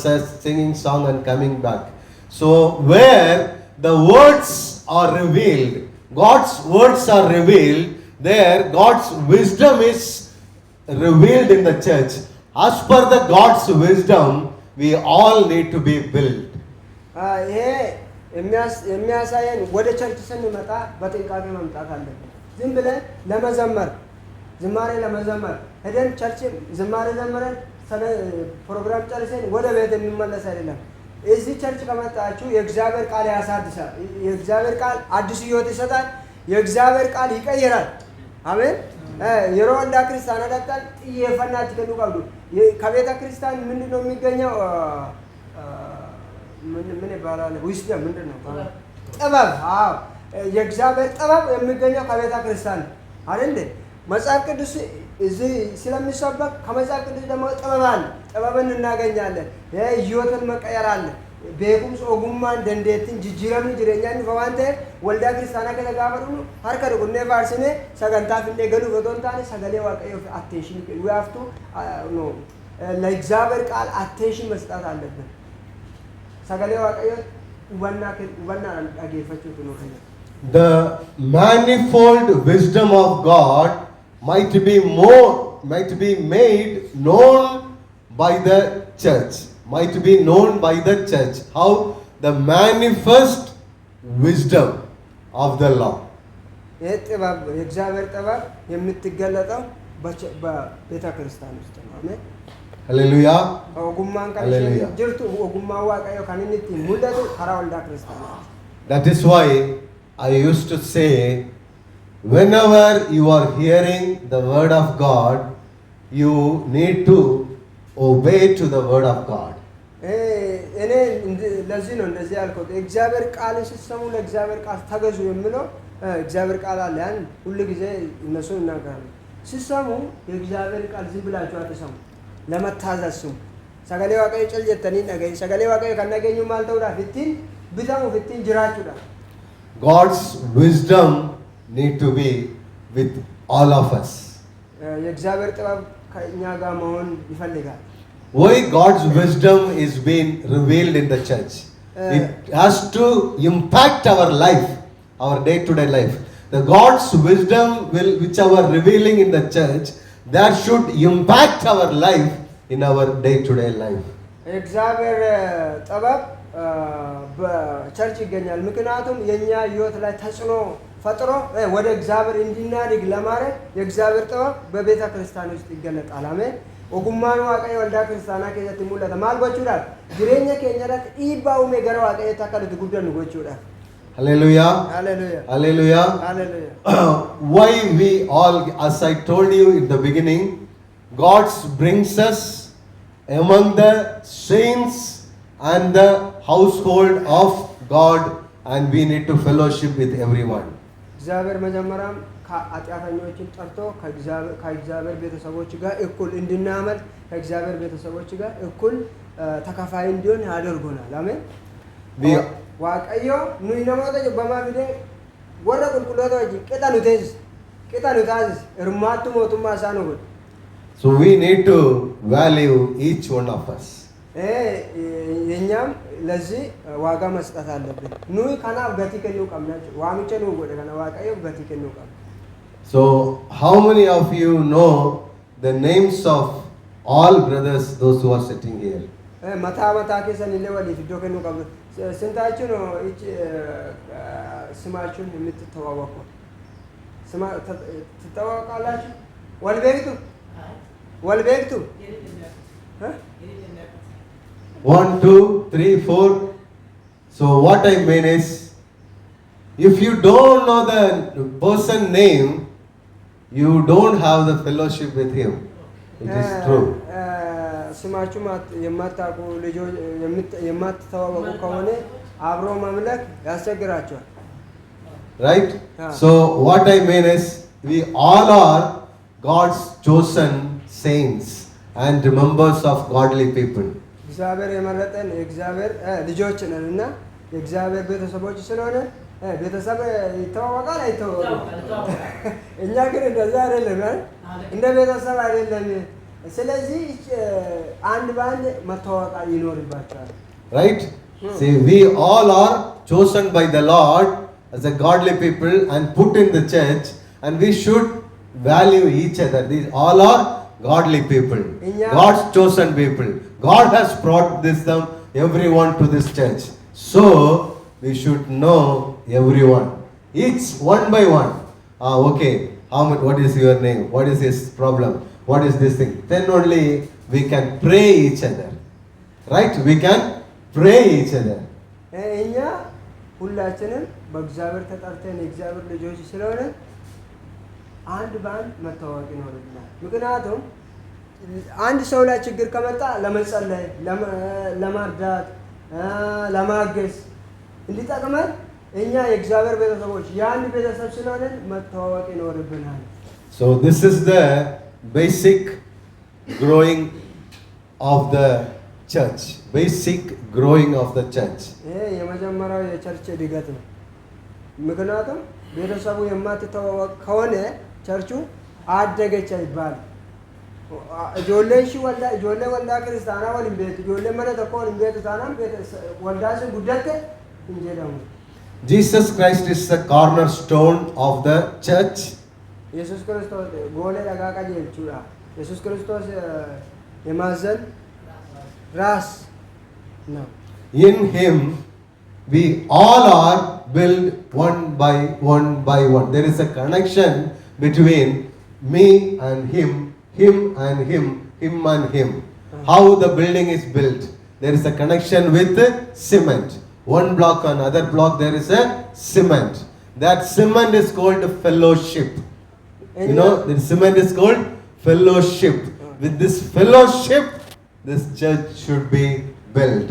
singing song and coming back. So where the words are revealed, God's words are revealed, there God's wisdom is revealed in the church. As per the God's wisdom, we all need to be built. ይሄ የሚያሳየን ወደ ቸርች ስንመጣ በጥንቃቄ መምጣት አለብን። ዝም ብለን ለመዘመር ዝማሬ ለመዘመር ሄደን ቸርች ዝማሬ ዘመረን ፕሮግራም ጨርሰን ወደ ቤት እንመለስ አይደለም። እዚህ ቸርች ከመጣችሁ የእግዚአብሔር ቃል ያሳድሳል። የእግዚአብሔር ቃል አዲስ ሕይወት ይሰጣል። የእግዚአብሔር ቃል ይቀይራል። አሜን። የሮንዳ ክርስቲያን አዳጣል የፈናት ከኑ ቀብዱ ከቤተ ክርስቲያን ምንድነው የሚገኘው? ምን ይባላል? ዊስደም ምንድነው? ጥበብ። አዎ የእግዚአብሔር ጥበብ የሚገኘው ከቤተ ክርስቲያን አይደል? መጽሐፍ ቅዱስ እዚህ ስለሚሰበክ ከመጽሐፍ ቅዱስ ደግሞ ጥበብን እናገኛለን። ህይወትን መቀየር አለ። beekumsa ogummaan dandeettiin jijjiiramni jireenyaa dhufa waan ta'eef waldaa kiristaanaa keessa gaafa dhufnu harka dhugunnee faarsinee sagantaa finnee galuuf otoo hin taane sagalee waaqayyoof attention we have to ለእግዚአብሔር ቃል attention መስጠት አለብን። sagalee waaqayyoo hubannaa dhageeffachuutu nu fayyada. The manifold wisdom of God might be made known by the church. Might be known by the church. How? The manifest wisdom of the Lord. ጥበብ የእግዚአብሔር ጥበብ የምትገለጠው በቤተ ክርስቲያን ውስጥ ነው። አሜን። Hallelujah. ogummaan kan jirtu ogummaa waaqayyoo kan inni ittiin mul'atu karaa waldaa kiristaanaa. That is why I used to say, whenever you are hearing the word of God, you need to obey to the word of God. እኔ ለዚህ ነው እንደዚህ ያልኩት። እግዚአብሔር ቃል ሲሰሙ ለእግዚአብሔር ቃል ተገዙ የሚለው እግዚአብሔር ቃል አለ። ያን ሁሉ ጊዜ እነሱ ይናገራሉ። ሲሰሙ የእግዚአብሔር ቃል ዝም ብላችሁ አትሰሙ፣ ለመታዘዝ ስሙ። ሰገሌ waaqayዮ ጨልጀተኒ ነገኝ ሰገሌ waaqayዮ ከነገኙ ማልተውዳ ፍቲን ቢታሙ ፍቲን ጅራቹዳ God's wisdom need to be with all of us. የእግዚአብሔር ጥበብ ከእኛ ጋር መሆን ይፈልጋል። Why God's wisdom is being revealed in the church? It has to impact our life, our day-to-day life. The God's wisdom which are revealing in the church, that should impact our life in our day-to-day life. እግዚአብሔር ጥበብ በቸርች ይገኛል። ምክንያቱም የኛ ህይወት ላይ ተጽዕኖ ፈጥሮ ወደ እግዚአብሔር እንድናድግ ለማድረግ የእግዚአብሔር ጥበብ በቤተ ክርስቲያን ውስጥ ይገለጣል። አሜን። ኦጉማኑ ዋቀየ ወልዳ ክርስቲያና ከየት ሙለተ ማል ጎቹዳል ጅሬኛ ከኛዳት ኢባውሜ ገረ ዋቀየ ተከሉት ጉደን ጎቹዳል። Hallelujah. ሃሌሉያ Hallelujah. ሃሌሉያ። Why we all, as I told you in the beginning, God brings us among the saints and the household of God, and we need to fellowship with everyone. እግዚአብሔር መጀመሪያም ከኃጢአተኞችን ጠርቶ ከእግዚአብሔር ቤተሰቦች ጋር እኩል እንድናመልክ ከእግዚአብሔር ቤተሰቦች ጋር እኩል ተካፋይ እንዲሆን ያደርጎናል። አሜን። ዋቀዮ ኑይ ነሞተ በማፊደ ወረ ቁልቁሎቶ ቅጠኑታዝ እርማቱ ሞቱማ ሳኑ ጎድ So we need to value each one of us. የኛም ለዚህ ዋጋ መስጠት አለብን። ኑይ ከናፍ ገቲ ከኑ ቀምናችሁ ዋምቸ ነው ጎደ ከና ዋቀዮ ገቲ ከኑ ቀም So how many of you know the names of all brothers, those who are sitting here? መታ ከሰን ለወሊ ፊዶ ከኑ ቀም ስንታችሁ ነው እቺ ስማችሁን የምትተዋወቁ? ስማ ትተዋወቃላችሁ? ወልቤክቱ 1, 2, 3, 4. So what I mean is, if you don't know the person name, you don't have the fellowship with him. It is true. ስማችሁ የማታውቁ ልጆች የማትተዋወቁ ከሆነ አብሮ መምለክ ያስቸግራቸዋል። Right? So what I mean is, we all are God's chosen saints and members of godly people. እግዚአብሔር የመረጠን የእግዚአብሔር ልጆች ነን እና የእግዚአብሔር ቤተሰቦች ስለሆነ ቤተሰብ ይተዋወቃል አይተዋወቅም? እኛ ግን እንደዛ አይደለም፣ እንደ ቤተሰብ አይደለም። ስለዚህ አንድ በአንድ መተዋወቅ ይኖርባቸዋል። Right? See, we all are chosen by the Lord as a godly people and put in the church, and we should value each other. These all are godly people, God's chosen people. God has brought everyone to this church. So we should know everyone, each one by one. Okay, what is your name? What is his problem? What is this thing? Then only we can pray each other. Right? We can pray each other. እኛ ሁላችንም በእግዚአብሔር ተጠርተን የእግዚአብሔር ልጆች ስለሆነ አንድ በአንድ መተዋወቅ ይኖርብናል። ምክንያቱም አንድ ሰው ላይ ችግር ከመጣ ለመጸለይ፣ ለማርዳት፣ ለማገዝ እንዲጠቅመን እኛ የእግዚአብሔር ቤተሰቦች የአንድ ቤተሰብ ስለሆነን መተዋወቅ ይኖርብናል። So this is the basic growing of the church. Basic growing of the church. ይሄ የመጀመሪያው የቸርች እድገት ነው። ምክንያቱም ቤተሰቡ የማትተዋወቅ ከሆነ ቸርቹ አደገች አይባልም። ጆሌ ወልዳ ክርስቲያና ወሊን ቤት ጆሌ መነ ተኮን ቤት ታናም ቤት ወልዳስን ጉደተ እንጀዳሙ Jesus Christ is the cornerstone of the church. ኢየሱስ ክርስቶስ ጎሌ ዳጋቃ ጀልቹራ ኢየሱስ ክርስቶስ የማዘን ራስ ነው። In him we all are built one by one. There is a connection between me and him and him and him. How the building is built, there is a connection with cement. One block on other block there is a cement. That cement is called fellowship. You know, the cement is called fellowship. With this fellowship, this church should be built.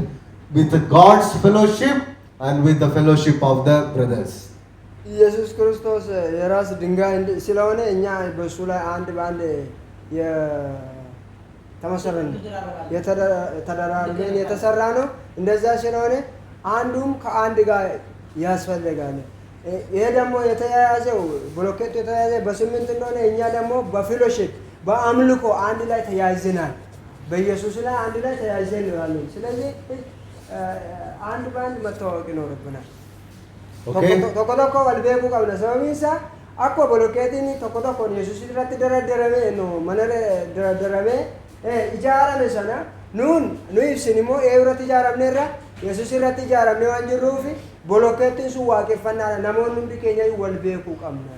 With God's fellowship and with the fellowship of the brothers. ኢየሱስ ክርስቶስ የራስ ድንጋይ ስለሆነ እኛ በሱ ላይ አንድ በአንድ ተመሰረን የተደራረበን የተሰራ ነው። እንደዛ ስለሆነ አንዱም ከአንድ ጋር ያስፈልጋል። ይሄ ደግሞ የተያያዘው ብሎኬቱ የተያያዘ በስምንት እንደሆነ እኛ ደግሞ በፌሎሺፕ በአምልኮ አንድ ላይ ተያይዘናል። በኢየሱስ ላይ አንድ ላይ ተያይዘን ነው። ስለዚህ አንድ በአንድ መተዋወቅ ይኖርብናል። tokko tokko wal beekuu qabna. Sababiin isaa akkuma bolokkeetiin tokko tokko Yesuus irratti daradarame no manare daradarame ijaarame sana nu ibsin immoo irratti ijaaramneerra Yesuus irratti ijaaramne waan jirruufi bolokkeettiin sun waaqeffannaadha. Namoonni hundi keenya wal beekuu qabna.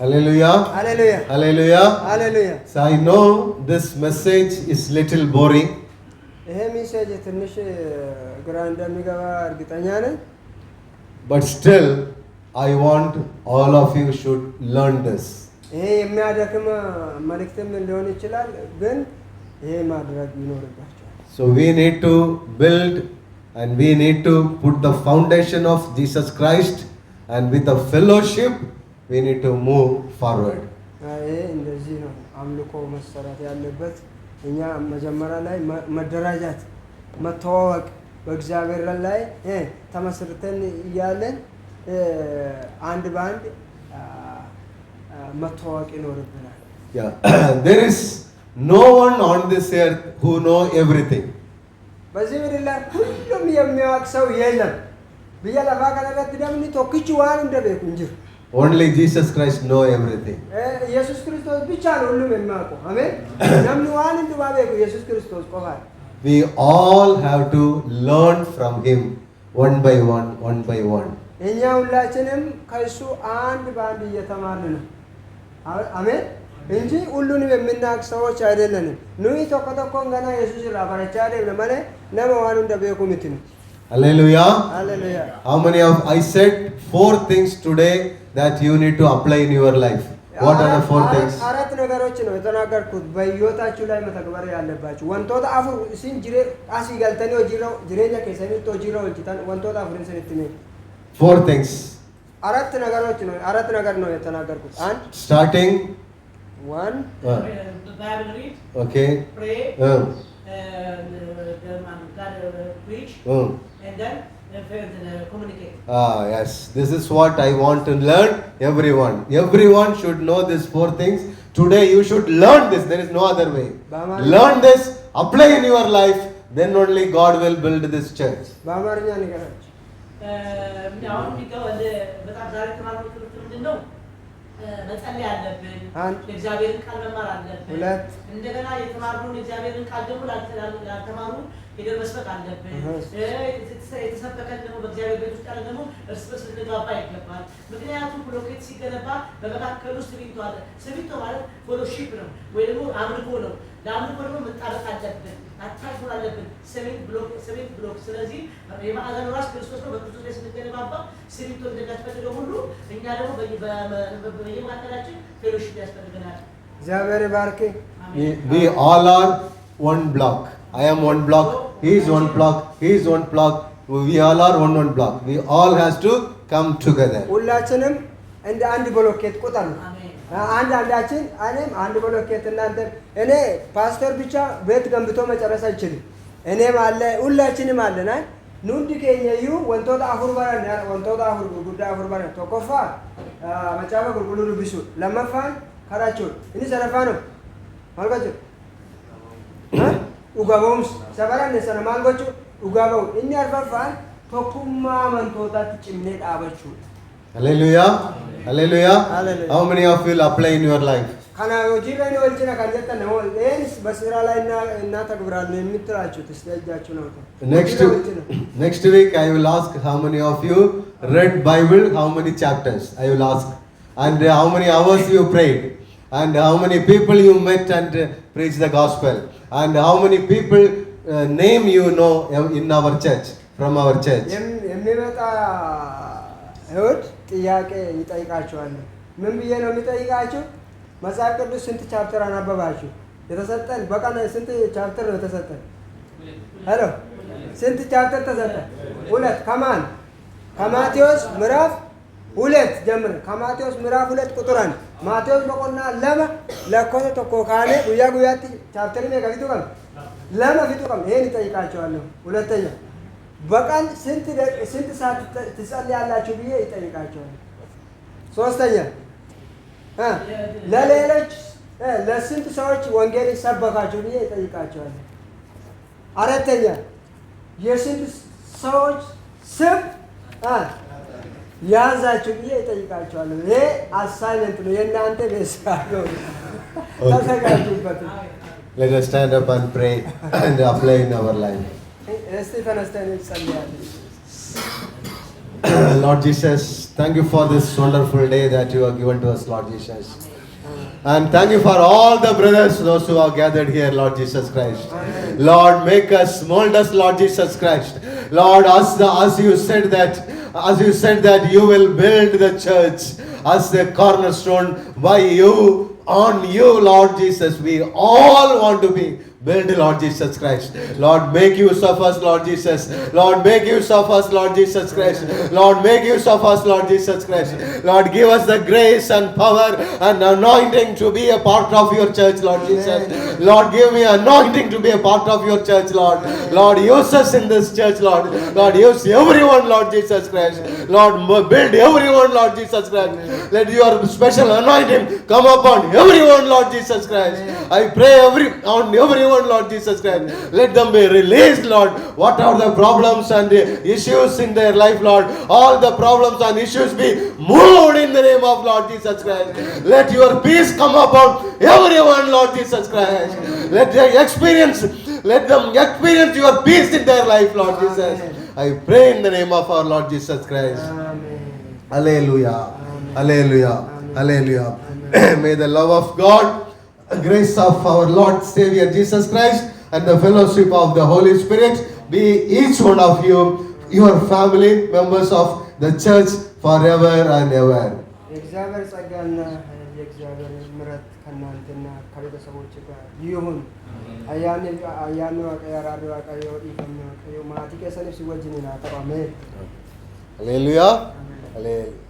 Hallelujah. Hallelujah. Hallelujah. Hallelujah. So I know this message is little boring. ይሄ ሜሴጅ ትንሽ ግራ እንደሚገባ እርግጠኛ ነኝ። But still, I want all of you should learn this. ይሄ የሚያደክም መልእክትም ሊሆን ይችላል፣ ግን ይሄ ማድረግ ይኖርባቸዋል። So we need to build and we need to put the foundation of Jesus Christ, and with the fellowship, we need to move forward. ይሄ እንደዚህ ነው አምልኮ መሰራት ያለበት። እኛ መጀመሪያ ላይ መደራጃት፣ መተዋወቅ በእግዚአብሔር ላይ ተመስርተን እያለን አንድ በአንድ መተዋወቅ ይኖርብናል። Yeah, there is no one on this earth who know everything. በዚህ ምድር ላይ ሁሉም የሚያውቅ ሰው የለም። ብዬ ለፋ ከነረት ደምኒ ቶክቹ ዋን እንደበኩ እንጂ Only Jesus Christ know everything. ኢየሱስ ክርስቶስ ብቻ ነው ሁሉም የሚያውቀው። አሜን። ነምኒ ዋን እንደባበኩ ኢየሱስ ክርስቶስ ቆፋል። We all have to learn from him one by one. እኛ ሁላችንም ከእሱ አንድ በአንድ እየተማርን ነው። አሜን እንጂ ሁሉንም የምናውቅ ሰዎች አይደለንም። ኑይ tokko tokkoon ገና ኢየሱስ ራባራቻ አይደለም ማለት ለማዋኑ እንደበኩ ምትኑ Hallelujah. ሃሌሉያ። How many of I said 4 things today that you need to apply in your life? What are the 4 things? አራት ነገሮች ነው የተናገርኩት በህይወታችሁ ላይ መተግበር ያለባችሁ። ወንቶታ አፉር ሲን ጅሬ አሲ ገልተኒ ጅሬኛ ከሰኒ ቶጂሮ ወልቲታን ወንቶታ አፉርን ሰንትኔ 4 things. አራት ነገር ነው የተናገርኩት። አንድ Starting. 1 Bible read, Okay. pray, Uh, preach, and then communicate. Yes. This is what I want to learn. Everyone should know these 4 things. Today you should learn this. There is no other way. Learn this. Apply in your life. Then only God will build this church. በአማርኛ ንገራችሁ። አሁን የሚገው በጣም ዛሬ ተማሪዎች ትምህርት ምንድን ነው? መጸለይ አለብን። የእግዚአብሔርን ቃል መማር አለብን። እንደገና የተማርነውን የእግዚአብሔርን ቃል ደግሞ ላልተማሩ ሄደን መስበክ አለብን። የተሰበከን ደግሞ በእግዚአብሔር ቤት ውስጥ ያለ ደግሞ እርስ በርስ ልንግባባ ይገባል። ምክንያቱም ብሎኬት ሲገነባ በመካከል ውስጥ ሲሚንቶ አለ። ሲሚንቶ ማለት ፌሎሺፕ ነው ወይ ደግሞ አምልኮ ነው። ለአምልኮ ደግሞ መጣበቅ አለብን፣ አታሽሙር አለብን። ሲሚንት ብሎክ። ስለዚህ የማዕዘኑ ራስ ክርስቶስ ነው። በክርስቶስ ላይ ስንገነባባ ሲሚንቶ እንደሚያስፈልገው ሁሉ እኛ ደግሞ በየመካከላችን ፌሎሺፕ ያስፈልገናል። እግዚአብሔር ይባርክ። We all are one block. I am one block. He is one block. He is one block. We all are one block. We all has to come together. ሁላችንም እንደ አንድ ብሎኬት ቁጠር ነው። አንዳችን እኔም አንድ ብሎኬት እናንተ እኔ ፓስተር ብቻ ቤት ገንብቶ መጨረስ አይችልም። እኔም አለ ሁላችንም አለና ኑንዲ ከየዩ ወንቶታ አፉር ባራና ወንቶታ አፉር ጉዳ አፉር ባራና ተቆፋ መጫባ ጉልጉሉ ቢሱ ለመፋን ካራቸው እኔ ሰረፋ ነው ማልጋጭ ኡጋቦምስ ሰበራን ሰነ ማልጋጭ ኡጋባው እኛ አርፋፋን ተኩማ መንቶታ ትጭምኔ ዳባችሁ Hallelujah. Hallelujah. How many of you will apply in your life? ካና ወጂራኒ ወልጭና ካለተ ነው ኤንስ በስራ ላይ እና ተግብራለን የምትላችሁ ተስተያጃችሁ ነው። Next week I will ask how many of you read Bible, how many chapters I will ask, and how many hours you prayed, and how many people you met and preached the gospel, and how many people name you know in our church, from our church. የሚመጣ እሁድ ጥያቄ ይጠይቃችኋል። ምን ብዬ ነው የሚጠይቃችሁ? መጽሐፍ ቅዱስ ስንት ቻፕተር አነበባችሁ? የተሰጠን በቀን ስንት ቻፕተር ነው የተሰጠን? ሄሎ ስንት ቻፕተር ተሰጠን? 2 ከማን? ከማቴዎስ ምዕራፍ 2 ጀምር። ከማቴዎስ ምዕራፍ 2 ቁጥር 1 ማቴዎስ በቆና ለማ ለኮተ ተኮካኔ ጉያቲ ቻፕተር ነው ከፊቱ ቀን ለማ ፊቱ ቀን ይሄን ይጠይቃችኋለሁ። ሁለተኛ በቀን ስንት ሰዓት ትጸልያላችሁ ብዬ ይጠይቃቸዋል። ሶስተኛ ለሌሎች ለስንት ሰዎች ወንጌል ሰበካችሁ ብዬ እጠይቃቸዋለሁ። አራተኛ የስንት ሰዎች ስም ያዛችሁ ብዬ እጠይቃቸዋለሁ። ይሄ አሳይመንት ነው፣ የእናንተ ቤት ስራ ነው። ተዘጋጁበት። Let us stand up and pray and apply in our life. እስቲ ተነስተን እንጸልያለን። Lord Jesus, thank you for this wonderful day that you have given to us, Lord Jesus. And thank you for all the brothers, those who are gathered here, Lord Jesus Christ. Amen. Lord, make us, mold us, Lord Jesus Christ. Lord, as you said that you will build the church as the cornerstone by you, on you, Lord Jesus. We all want to be built, Lord Jesus Christ. Lord, make use of us, Lord Jesus. Lord, make use of us, Lord Jesus Christ. Lord, make use of us, Lord Jesus Christ. Lord, give us the grace and power and anointing to be a part of your church, Lord Jesus. Lord, give me anointing to be a part of your church, Lord. Lord, use us in this church, Lord. Lord, use everyone, Lord Jesus Christ. Lord, build everyone, Lord Jesus Christ. Let your special anointing come upon everyone, Lord Jesus Christ. I pray on everyone, Lord Jesus Christ. Let them be released, Lord. What are the problems and the issues in their life, Lord? All the problems and issues be moved in the name of Lord Jesus Christ. Let your peace come upon everyone, Lord Jesus Christ. Let them experience your peace in their life, Lord Jesus. I pray in the name of our Lord Jesus Christ. Amen. Hallelujah. Amen. Hallelujah. Amen. Hallelujah. Amen. May the love of God, grace of our Lord Savior Jesus Christ, and the fellowship of the Holy Spirit be each one of you, your family, members of the church forever and ever. የእግዚአብሔር ጸጋና የእግዚአብሔር ምሕረት ከእናንተና ከቤተሰቦች ጋር ይሁን። አያኔ ዋቀዮ አራሪ ዋቀዮ ኢፈኛ ዋቀዮ ማቲ ከሰኔ ሲወጅኒና ተቋሜ Hallelujah. Hallelujah.